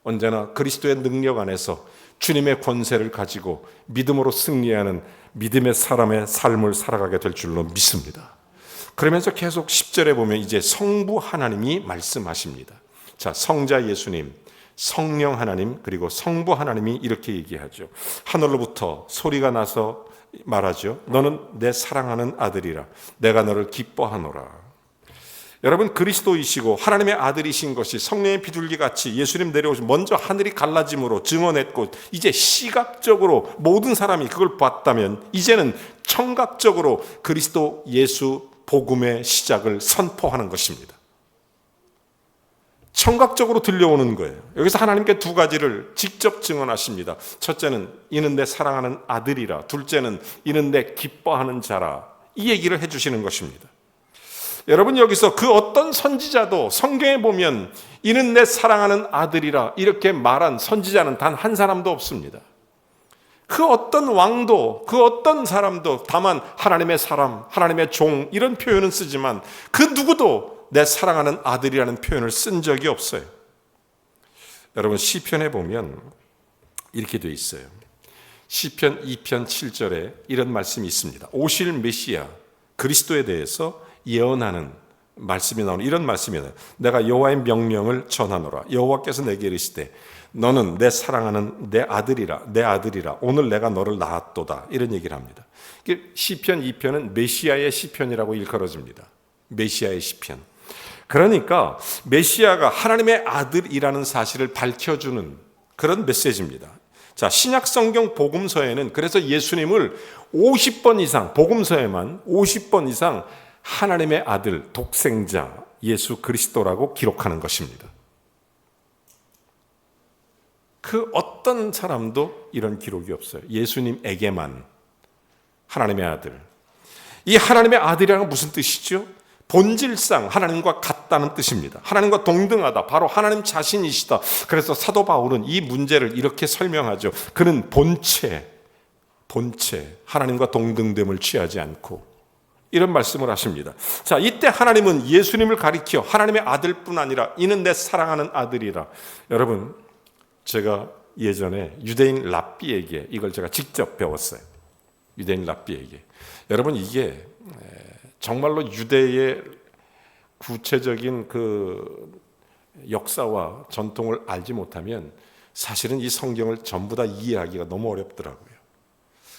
언제나 그리스도의 능력 안에서 주님의 권세를 가지고 믿음으로 승리하는 믿음의 사람의 삶을 살아가게 될 줄로 믿습니다. 그러면서 계속 10절에 보면 이제 성부 하나님이 말씀하십니다. 자, 성자 예수님, 성령 하나님, 그리고 성부 하나님이 이렇게 얘기하죠. 하늘로부터 소리가 나서 말하죠. 너는 내 사랑하는 아들이라. 내가 너를 기뻐하노라. 여러분, 그리스도이시고 하나님의 아들이신 것이 성령의 비둘기같이 예수님 내려오신 먼저 하늘이 갈라짐으로 증언했고 이제 시각적으로 모든 사람이 그걸 봤다면 이제는 청각적으로 그리스도 예수 복음의 시작을 선포하는 것입니다. 청각적으로 들려오는 거예요. 여기서 하나님께 두 가지를 직접 증언하십니다. 첫째는 이는 내 사랑하는 아들이라. 둘째는 이는 내 기뻐하는 자라. 이 얘기를 해주시는 것입니다. 여러분, 여기서 그 어떤 선지자도 성경에 보면 이는 내 사랑하는 아들이라 이렇게 말한 선지자는 단 한 사람도 없습니다. 그 어떤 왕도 그 어떤 사람도 다만 하나님의 사람, 하나님의 종 이런 표현은 쓰지만 그 누구도 내 사랑하는 아들이라는 표현을 쓴 적이 없어요. 여러분, 시편에 보면 이렇게 되어 있어요. 시편 2편 7절에 이런 말씀이 있습니다. 오실 메시아 그리스도에 대해서 예언하는 말씀이 나오는 이런 말씀이에요. 내가 여호와의 명령을 전하노라. 여호와께서 내게 이르시되 너는 내 사랑하는 내 아들이라 오늘 내가 너를 낳았도다. 이런 얘기를 합니다. 시편 2편은 메시아의 시편이라고 일컬어집니다. 메시아의 시편. 그러니까 메시아가 하나님의 아들이라는 사실을 밝혀주는 그런 메시지입니다. 자, 신약 성경 복음서에는 그래서 예수님을 50번 이상, 복음서에만 50번 이상 하나님의 아들, 독생자, 예수 그리스도라고 기록하는 것입니다. 그 어떤 사람도 이런 기록이 없어요. 예수님에게만 하나님의 아들. 이 하나님의 아들이라는 건 무슨 뜻이죠? 본질상 하나님과 같다는 뜻입니다. 하나님과 동등하다. 바로 하나님 자신이시다. 그래서 사도 바울은 이 문제를 이렇게 설명하죠. 그는 본체, 하나님과 동등됨을 취하지 않고 이런 말씀을 하십니다. 자, 이때 하나님은 예수님을 가리켜 하나님의 아들뿐 아니라 이는 내 사랑하는 아들이라. 여러분, 제가 예전에 유대인 랍비에게 이걸 제가 직접 배웠어요. 유대인 랍비에게. 여러분, 이게 정말로 유대의 구체적인 그 역사와 전통을 알지 못하면 사실은 이 성경을 전부 다 이해하기가 너무 어렵더라고요.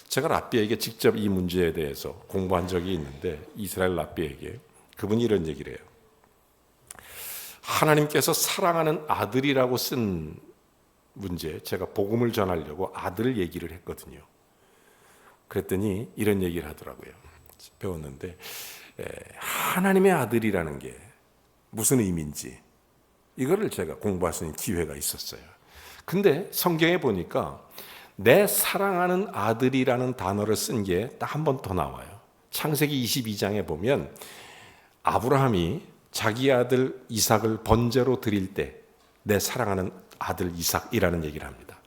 제가 랍비에게 직접 이 문제에 대해서 공부한 적이 있는데 이스라엘 랍비에게 그분이 이런 얘기를 해요. 하나님께서 사랑하는 아들이라고 쓴 문제, 제가 복음을 전하려고 아들 얘기를 했거든요. 그랬더니 이런 얘기를 하더라고요. 배웠는데 하나님의 아들이라는 게 무슨 의미인지 이거를 제가 공부할 수 있는 기회가 있었어요. 근데 성경에 보니까 내 사랑하는 아들이라는 단어를 쓴 게 딱 한 번 더 나와요. 창세기 22장에 보면 아브라함이 자기 아들 이삭을 번제로 드릴 때 내 사랑하는 아들 이삭이라는 얘기를 합니다.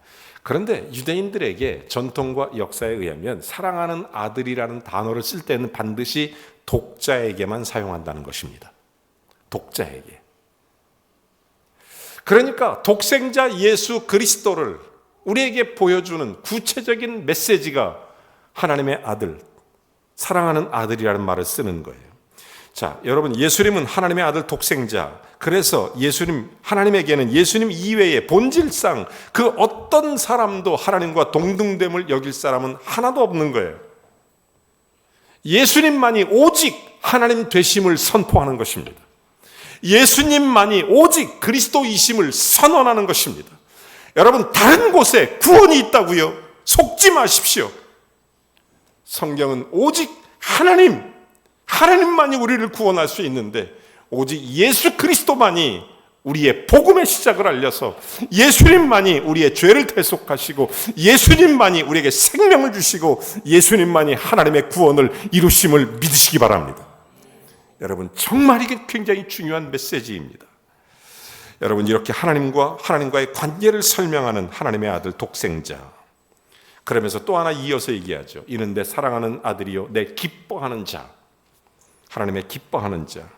그런데 유대인들에게 전통과 역사에 의하면 사랑하는 아들이라는 단어를 쓸 때는 반드시 독자에게만 사용한다는 것입니다. 독자에게. 그러니까 독생자 예수 그리스도를 우리에게 보여주는 구체적인 메시지가 하나님의 아들, 사랑하는 아들이라는 말을 쓰는 거예요. 자, 여러분, 예수님은 하나님의 아들 독생자. 그래서 하나님에게는 예수님 이외에 본질상 그 어떤 사람도 하나님과 동등됨을 여길 사람은 하나도 없는 거예요. 예수님만이 오직 하나님 되심을 선포하는 것입니다. 예수님만이 오직 그리스도이심을 선언하는 것입니다. 여러분, 다른 곳에 구원이 있다고요? 속지 마십시오. 성경은 오직 하나님만이 우리를 구원할 수 있는데 오직 예수 그리스도만이 우리의 복음의 시작을 알려서 예수님만이 우리의 죄를 대속하시고 예수님만이 우리에게 생명을 주시고 예수님만이 하나님의 구원을 이루심을 믿으시기 바랍니다. 여러분, 정말 이게 굉장히 중요한 메시지입니다. 여러분, 이렇게 하나님과의 관계를 설명하는 하나님의 아들 독생자, 그러면서 또 하나 이어서 얘기하죠. 이는 내 사랑하는 아들이요 내 기뻐하는 자. 하나님의 기뻐하는 자,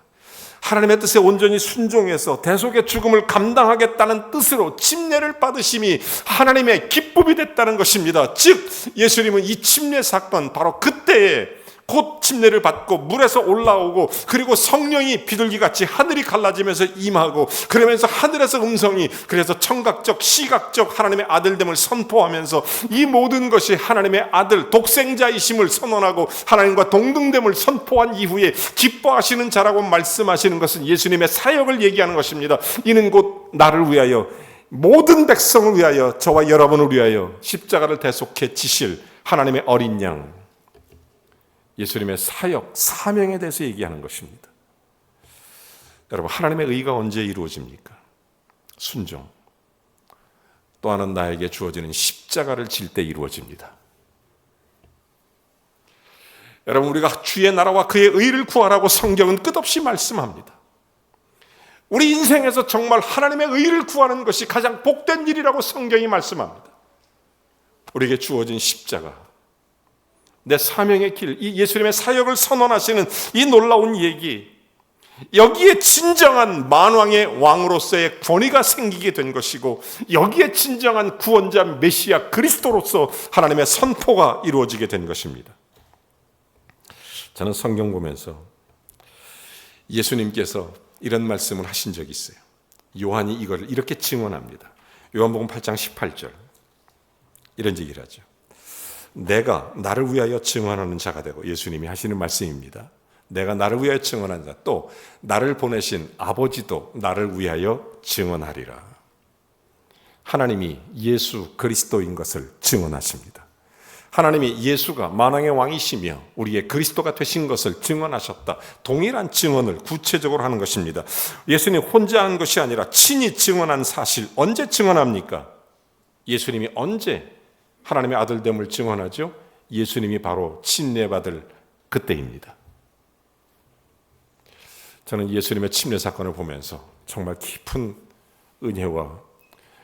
하나님의 뜻에 온전히 순종해서 대속의 죽음을 감당하겠다는 뜻으로 침례를 받으심이 하나님의 기쁨이 됐다는 것입니다. 즉 예수님은 이 침례 사건, 바로 그때에 곧 침례를 받고 물에서 올라오고, 그리고 성령이 비둘기같이 하늘이 갈라지면서 임하고, 그러면서 하늘에서 음성이, 그래서 청각적 시각적 하나님의 아들됨을 선포하면서 이 모든 것이 하나님의 아들 독생자이심을 선언하고 하나님과 동등됨을 선포한 이후에 기뻐하시는 자라고 말씀하시는 것은 예수님의 사역을 얘기하는 것입니다. 이는 곧 나를 위하여, 모든 백성을 위하여, 저와 여러분을 위하여 십자가를 대속해 지실 하나님의 어린 양, 예수님의 사역, 사명에 대해서 얘기하는 것입니다. 여러분, 하나님의 의가 언제 이루어집니까? 순종. 또 하나는 나에게 주어지는 십자가를 질 때 이루어집니다. 여러분, 우리가 주의 나라와 그의 의를 구하라고 성경은 끝없이 말씀합니다. 우리 인생에서 정말 하나님의 의를 구하는 것이 가장 복된 일이라고 성경이 말씀합니다. 우리에게 주어진 십자가, 내 사명의 길, 이 예수님의 사역을 선언하시는 이 놀라운 얘기, 여기에 진정한 만왕의 왕으로서의 권위가 생기게 된 것이고, 여기에 진정한 구원자 메시아 그리스도로서 하나님의 선포가 이루어지게 된 것입니다. 저는 성경 보면서 예수님께서 이런 말씀을 하신 적이 있어요. 요한이 이걸 이렇게 증언합니다. 요한복음 8장 18절 이런 얘기를 하죠. 내가 나를 위하여 증언하는 자가 되고, 예수님이 하시는 말씀입니다. 내가 나를 위하여 증언한 자, 또 나를 보내신 아버지도 나를 위하여 증언하리라. 하나님이 예수 그리스도인 것을 증언하십니다. 하나님이 예수가 만왕의 왕이시며 우리의 그리스도가 되신 것을 증언하셨다. 동일한 증언을 구체적으로 하는 것입니다. 예수님 혼자 한 것이 아니라 친히 증언한 사실, 언제 증언합니까? 예수님이 언제 하나님의 아들됨을 증언하죠? 예수님이 바로 침례받을 그때입니다. 저는 예수님의 침례 사건을 보면서 정말 깊은 은혜와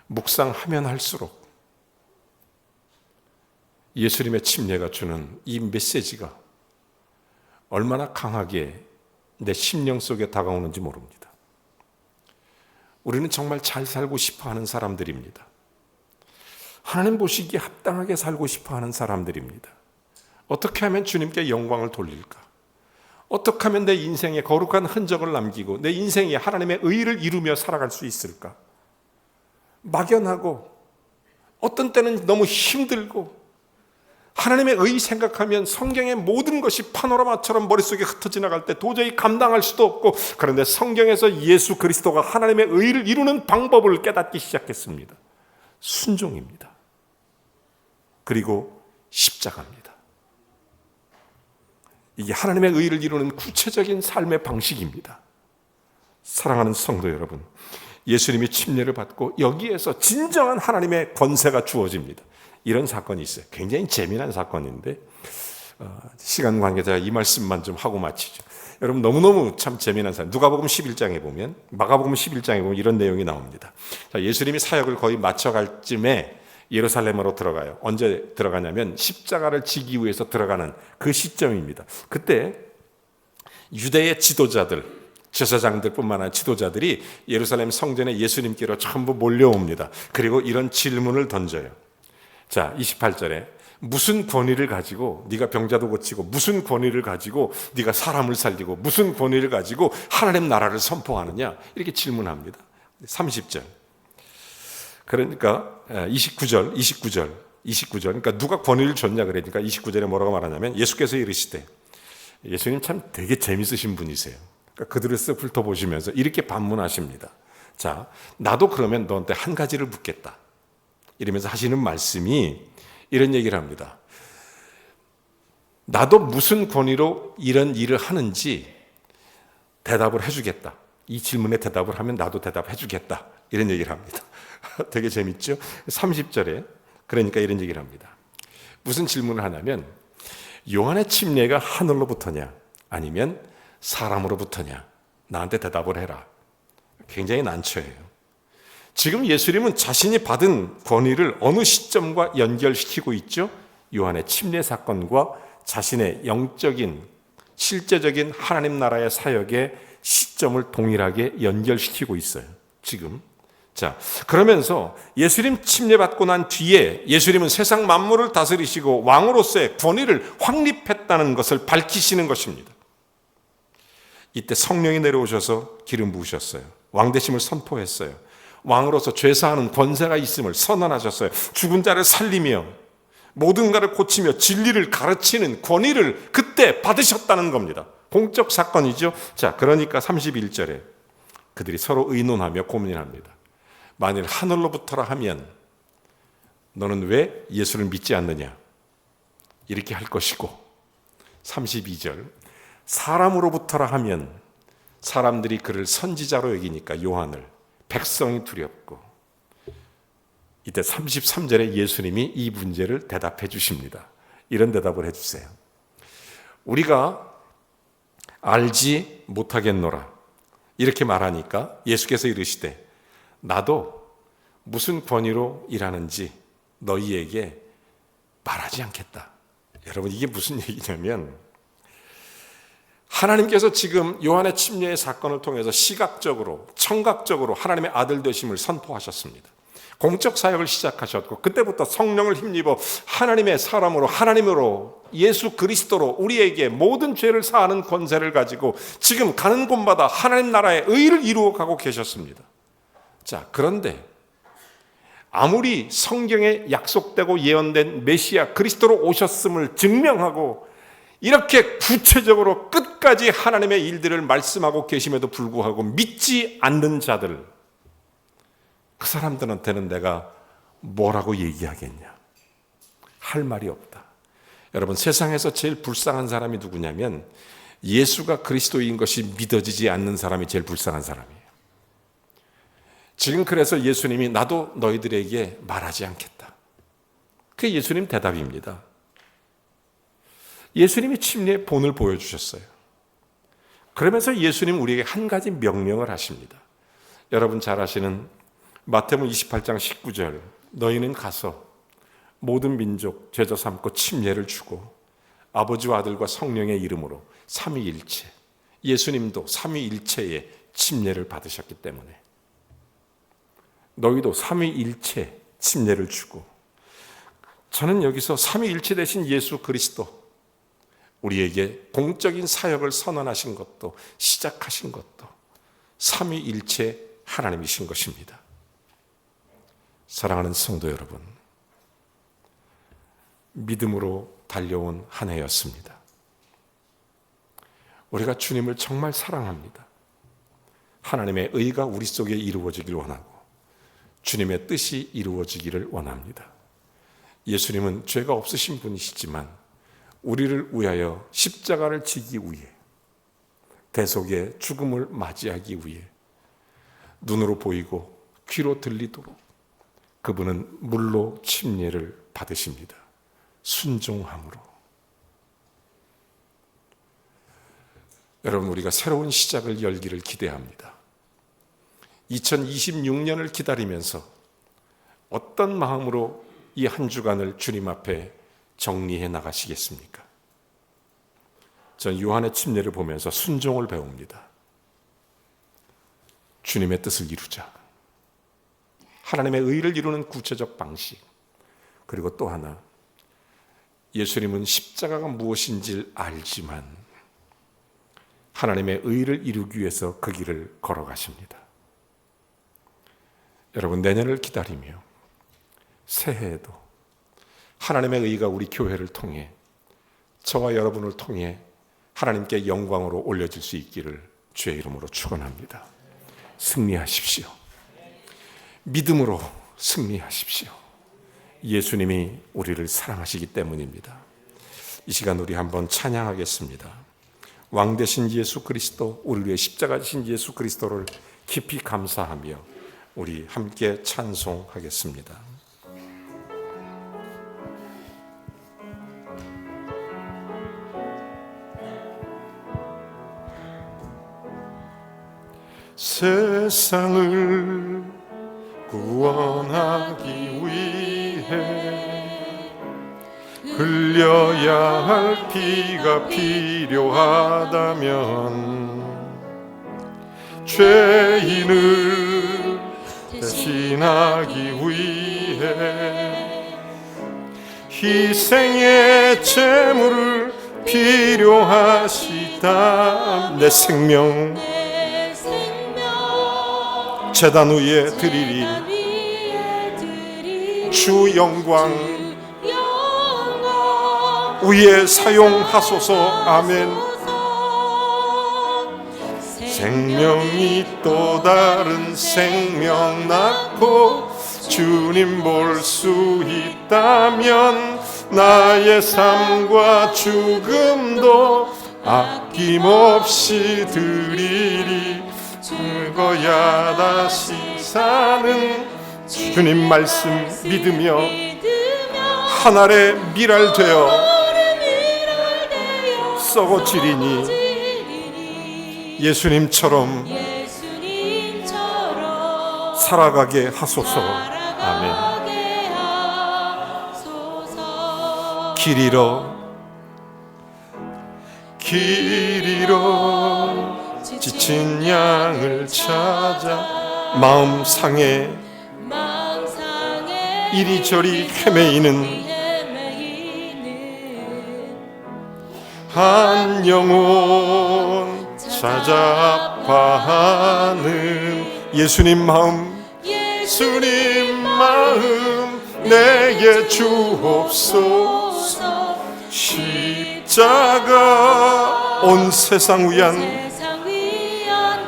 묵상하면 할수록 예수님의 침례가 주는 이 메시지가 얼마나 강하게 내 심령 속에 다가오는지 모릅니다. 우리는 정말 잘 살고 싶어 하는 사람들입니다. 하나님 보시기에 합당하게 살고 싶어 하는 사람들입니다. 어떻게 하면 주님께 영광을 돌릴까? 어떻게 하면 내 인생에 거룩한 흔적을 남기고 내 인생에 하나님의 의를 이루며 살아갈 수 있을까? 막연하고 어떤 때는 너무 힘들고, 하나님의 의 생각하면 성경의 모든 것이 파노라마처럼 머릿속에 흩어 지나갈 때 도저히 감당할 수도 없고, 그런데 성경에서 예수 그리스도가 하나님의 의를 이루는 방법을 깨닫기 시작했습니다. 순종입니다. 그리고 십자가입니다. 이게 하나님의 의를 이루는 구체적인 삶의 방식입니다. 사랑하는 성도 여러분, 예수님이 침례를 받고 여기에서 진정한 하나님의 권세가 주어집니다. 이런 사건이 있어요. 굉장히 재미난 사건인데 시간 관계자 이 말씀만 좀 하고 마치죠. 여러분, 너무너무 참 재미난 사건. 누가복음 11장에 보면, 마가복음 11장에 보면 이런 내용이 나옵니다. 자, 예수님이 사역을 거의 마쳐갈 쯤에 예루살렘으로 들어가요. 언제 들어가냐면 십자가를 지기 위해서 들어가는 그 시점입니다. 그때 유대의 지도자들, 제사장들뿐만 아니라 지도자들이 예루살렘 성전에 예수님께로 전부 몰려옵니다. 그리고 이런 질문을 던져요. 자, 28절에 무슨 권위를 가지고 네가 병자도 고치고, 무슨 권위를 가지고 네가 사람을 살리고, 무슨 권위를 가지고 하나님 나라를 선포하느냐, 이렇게 질문합니다. 30절. 그러니까 29절. 그러니까 누가 권위를 줬냐 그러니까 29절에 뭐라고 말하냐면, 예수께서 이르시되, 예수님 참 되게 재밌으신 분이세요. 그러니까 그들을 쓱 훑어보시면서 이렇게 반문하십니다. 자, 나도 그러면 너한테 한 가지를 묻겠다. 이러면서 하시는 말씀이 이런 얘기를 합니다. 나도 무슨 권위로 이런 일을 하는지 대답을 해주겠다. 이 질문에 대답을 하면 나도 대답해 주겠다. 이런 얘기를 합니다. 되게 재밌죠? 30절에 그러니까 이런 얘기를 합니다. 무슨 질문을 하냐면 요한의 침례가 하늘로부터냐 아니면 사람으로부터냐 나한테 대답을 해라. 굉장히 난처해요. 지금 예수님은 자신이 받은 권위를 어느 시점과 연결시키고 있죠? 요한의 침례 사건과 자신의 영적인 실제적인 하나님 나라의 사역의 시점을 동일하게 연결시키고 있어요. 지금. 자, 그러면서 예수님 침례받고 난 뒤에 예수님은 세상 만물을 다스리시고 왕으로서의 권위를 확립했다는 것을 밝히시는 것입니다. 이때 성령이 내려오셔서 기름 부으셨어요. 왕대심을 선포했어요. 왕으로서 죄사하는 권세가 있음을 선언하셨어요. 죽은 자를 살리며 모든 것을 고치며 진리를 가르치는 권위를 그때 받으셨다는 겁니다. 공적 사건이죠. 자, 그러니까 31절에 그들이 서로 의논하며 고민합니다. 만일 하늘로부터라 하면 너는 왜 예수를 믿지 않느냐? 이렇게 할 것이고 32절 사람으로부터라 하면 사람들이 그를 선지자로 여기니까 요한을 백성이 두렵고 이때 33절에 예수님이 이 문제를 대답해 주십니다. 이런 대답을 해 주세요. 우리가 알지 못하겠노라 이렇게 말하니까 예수께서 이르시되 나도 무슨 권위로 일하는지 너희에게 말하지 않겠다. 여러분 이게 무슨 얘기냐면 하나님께서 지금 요한의 침례의 사건을 통해서 시각적으로 청각적으로 하나님의 아들 되심을 선포하셨습니다. 공적 사역을 시작하셨고 그때부터 성령을 힘입어 하나님의 사람으로 하나님으로 예수 그리스도로 우리에게 모든 죄를 사하는 권세를 가지고 지금 가는 곳마다 하나님 나라의 의를 이루어 가고 계셨습니다. 자, 그런데 아무리 성경에 약속되고 예언된 메시아 그리스도로 오셨음을 증명하고 이렇게 구체적으로 끝까지 하나님의 일들을 말씀하고 계심에도 불구하고 믿지 않는 자들, 그 사람들한테는 내가 뭐라고 얘기하겠냐? 할 말이 없다. 여러분 세상에서 제일 불쌍한 사람이 누구냐면 예수가 그리스도인 것이 믿어지지 않는 사람이 제일 불쌍한 사람이에요. 지금 그래서 예수님이 나도 너희들에게 말하지 않겠다. 그게 예수님 대답입니다. 예수님이 침례의 본을 보여주셨어요. 그러면서 예수님 우리에게 한 가지 명령을 하십니다. 여러분 잘 아시는 마태복음 28장 19절 너희는 가서 모든 민족 제자 삼고 침례를 주고 아버지와 아들과 성령의 이름으로 삼위일체 예수님도 삼위일체의 침례를 받으셨기 때문에 너희도 삼위일체 침례를 주고 저는 여기서 삼위일체 되신 예수 그리스도 우리에게 공적인 사역을 선언하신 것도 시작하신 것도 삼위일체 하나님이신 것입니다. 사랑하는 성도 여러분, 믿음으로 달려온 한 해였습니다. 우리가 주님을 정말 사랑합니다. 하나님의 의가 우리 속에 이루어지길 원하고 주님의 뜻이 이루어지기를 원합니다. 예수님은 죄가 없으신 분이시지만 우리를 위하여 십자가를 지기 위해 대속의 죽음을 맞이하기 위해 눈으로 보이고 귀로 들리도록 그분은 물로 침례를 받으십니다. 순종함으로. 여러분 우리가 새로운 시작을 열기를 기대합니다. 2026년을 기다리면서 어떤 마음으로 이 한 주간을 주님 앞에 정리해 나가시겠습니까? 전 요한의 침례를 보면서 순종을 배웁니다. 주님의 뜻을 이루자. 하나님의 의를 이루는 구체적 방식. 그리고 또 하나, 예수님은 십자가가 무엇인지 알지만 하나님의 의를 이루기 위해서 그 길을 걸어가십니다. 여러분 내년을 기다리며 새해에도 하나님의 의가 우리 교회를 통해 저와 여러분을 통해 하나님께 영광으로 올려질 수 있기를 주의 이름으로 축원합니다. 승리하십시오. 믿음으로 승리하십시오. 예수님이 우리를 사랑하시기 때문입니다. 이 시간 우리 한번 찬양하겠습니다. 왕 되신 예수 그리스도, 우리 위해 십자가 지신 예수 그리스도를 깊이 감사하며 우리 함께 찬송하겠습니다. 세상을 구원하기 위해 흘려야 할 피가 필요하다면 죄인을 대신하기 위해 희생의 제물을 필요하시다. 내 생명 제단 위에 드리리. 주 영광 위에 사용하소서. 아멘. 생명이 또 다른 생명 낳고 주님 볼 수 있다면 나의 삶과 죽음도 아낌없이 드리리. 그거야 다시 사는 주님 말씀 믿으며 한 알의 밀알 되어 썩어지리니 예수님처럼 살아가게 하소서. 아멘. 길 잃어 지친 양을 찾아 마음 상해 이리저리 헤매이는 한 영혼 찾아 아파하는 예수님 마음 내게 주옵소서. 십자가 온 세상 위한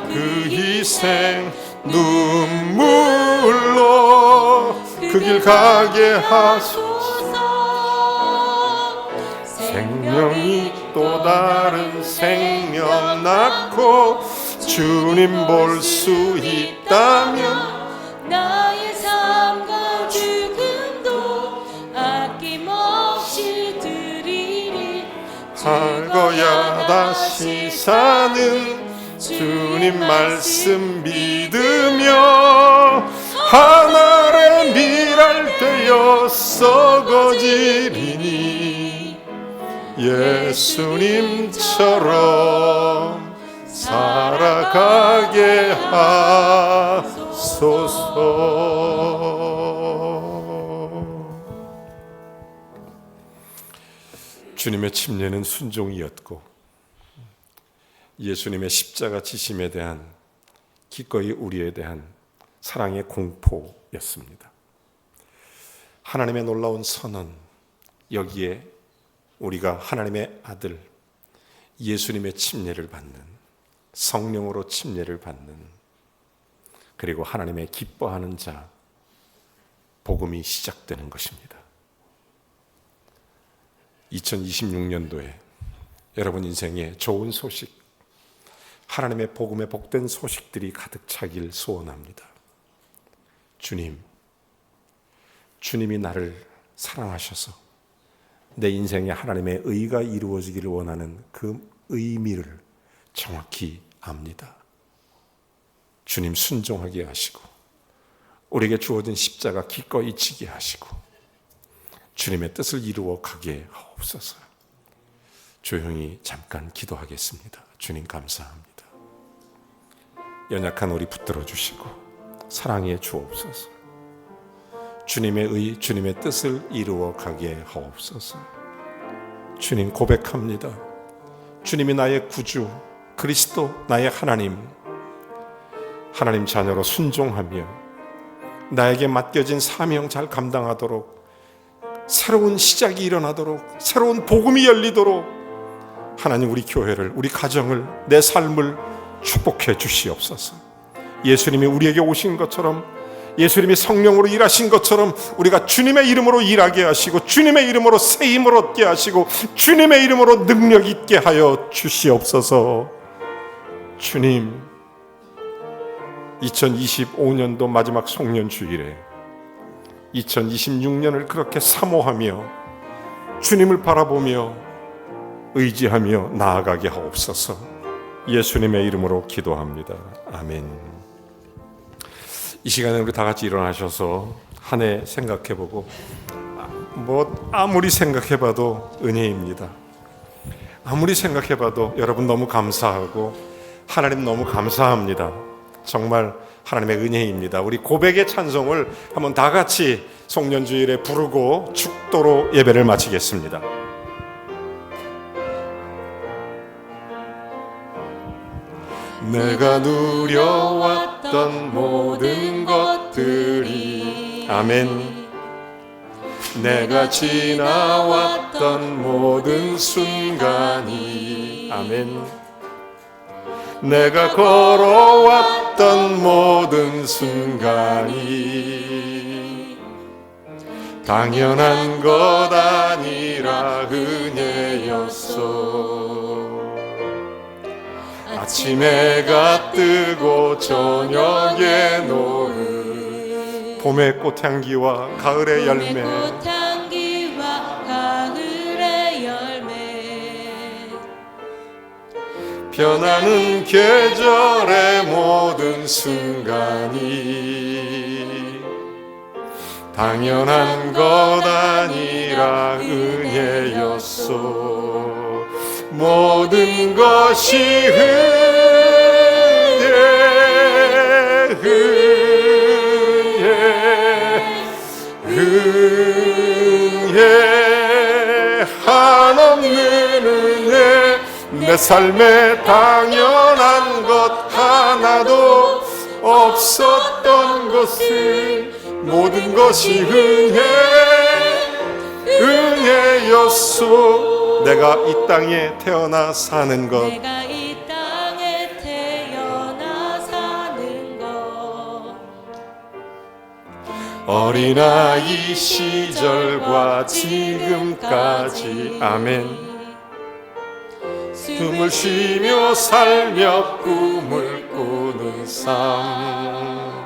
그 희생 눈물로 그 길 가게 하소서. 생명이 또 다른 생명 낳고 주님 볼 수 있다면 나의 삶과 죽음도 아낌없이 드리리. 할 거야 다시 사는 주님 말씀 믿으며 하늘의 밀알 되어 썩어지리니 예수님처럼 살아가게 하소서. 주님의 침례는 순종이었고 예수님의 십자가 지심에 대한 기꺼이 우리에 대한 사랑의 공포였습니다. 하나님의 놀라운 선언, 여기에 우리가 하나님의 아들 예수님의 침례를 받는, 성령으로 침례를 받는, 그리고 하나님의 기뻐하는 자, 복음이 시작되는 것입니다. 2026년도에 여러분 인생에 좋은 소식, 하나님의 복음의 복된 소식들이 가득 차길 소원합니다. 주님이 나를 사랑하셔서 내 인생에 하나님의 의가 이루어지기를 원하는 그 의미를 정확히 압니다. 주님 순종하게 하시고 우리에게 주어진 십자가 기꺼이 지게 하시고 주님의 뜻을 이루어 가게 하옵소서. 조용히 잠깐 기도하겠습니다. 주님 감사합니다. 연약한 우리 붙들어 주시고 사랑해 주옵소서. 주님의 의, 주님의 뜻을 이루어 가게 하옵소서. 주님 고백합니다. 주님이 나의 구주, 그리스도 나의 하나님 자녀로 순종하며 나에게 맡겨진 사명 잘 감당하도록, 새로운 시작이 일어나도록, 새로운 복음이 열리도록 하나님 우리 교회를, 우리 가정을, 내 삶을 축복해 주시옵소서. 예수님이 우리에게 오신 것처럼 예수님이 성령으로 일하신 것처럼 우리가 주님의 이름으로 일하게 하시고 주님의 이름으로 새 힘을 얻게 하시고 주님의 이름으로 능력 있게 하여 주시옵소서. 주님, 2025년도 마지막 송년주일에 2026년을 그렇게 사모하며 주님을 바라보며 의지하며 나아가게 하옵소서. 예수님의 이름으로 기도합니다. 아멘. 이 시간에 우리 다 같이 일어나셔서 한 해 생각해보고, 아무리 생각해봐도 은혜입니다. 아무리 생각해봐도 여러분 너무 감사하고 하나님 너무 감사합니다. 정말 하나님의 은혜입니다. 우리 고백의 찬송을 한번 다 같이 송년주일에 부르고 축도로 예배를 마치겠습니다. 내가 누려왔던 모든 것들이, 아멘. 내가 지나왔던 모든 순간이, 아멘. 내가 걸어왔던 모든 순간이 당연한 것 아니라 은혜였어. 아침 해가 뜨고 저녁에 노을, 봄의 꽃향기와 가을의 열매, 꽃향기와 가을의 열매, 변하는 계절의 모든 순간이 당연한 것 아니라 은혜였소. 모든 것이 은혜 한없는 은혜. 내 삶에 당연한 것 하나도 없었던 것을 모든 것이 은혜였소. 내가 이 땅에 태어나 사는 것, 내가 이 땅에 태어나 사는 것, 어린아이 시절과 지금까지, 아멘. 숨을 쉬며 살며 꿈을 꾸는 삶,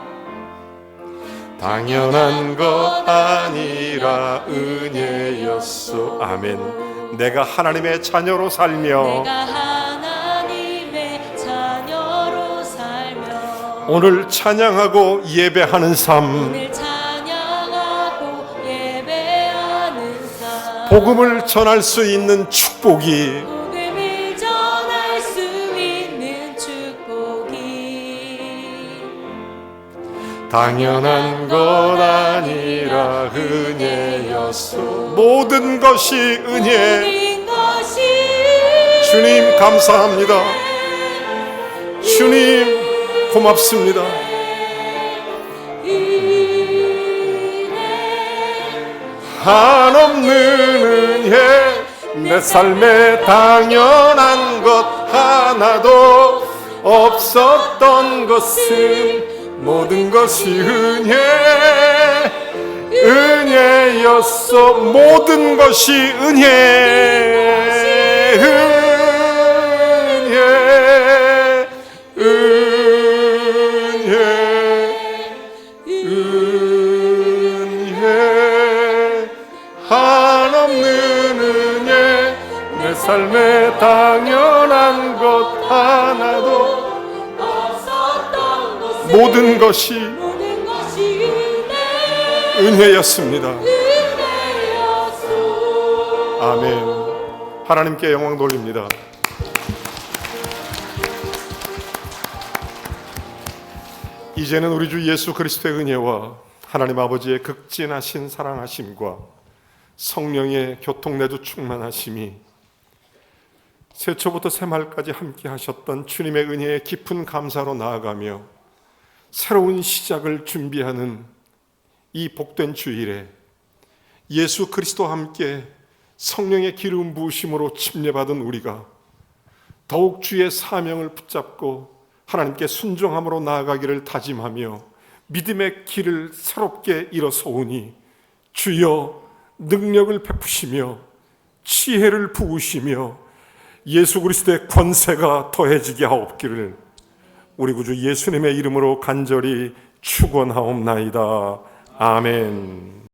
당연한 것 아니라 은혜였소. 아멘. 내가 하나님의 자녀로 살며, 내가 하나님의 자녀로 살며 오늘 찬양하고 예배하는 삶, 오늘 찬양하고 예배하는 삶, 복음을 전할 수 있는 축복이 복음을 전할 수 있는 축복이 당연한 것 아니라 은혜였소. 모든 것이 은혜. 모든 것이 주님 감사합니다. 주님 고맙습니다. 한없는 은혜. 내 삶에 당연한 것 하나도 없었던 것은 모든 것이 은혜였어. 모든 것이 은혜. 한없는 은혜. 내 삶에 당연한 것 하나도 없었던 것은 모든 것이 모든 것이 은혜였습니다. 은혜였소. 아멘. 하나님께 영광 돌립니다. 이제는 우리 주 예수 그리스도의 은혜와 하나님 아버지의 극진하신 사랑하심과 성령의 교통내주 충만하심이 새초부터 새말까지 함께 하셨던 주님의 은혜에 깊은 감사로 나아가며 새로운 시작을 준비하는 이 복된 주일에 예수 그리스도와 함께 성령의 기름 부으심으로 침례받은 우리가 더욱 주의 사명을 붙잡고 하나님께 순종함으로 나아가기를 다짐하며 믿음의 길을 새롭게 일어서오니 주여 능력을 베푸시며 지혜를 부으시며 예수 그리스도의 권세가 더해지게 하옵기를 우리 구주 예수님의 이름으로 간절히 축원하옵나이다. 아멘.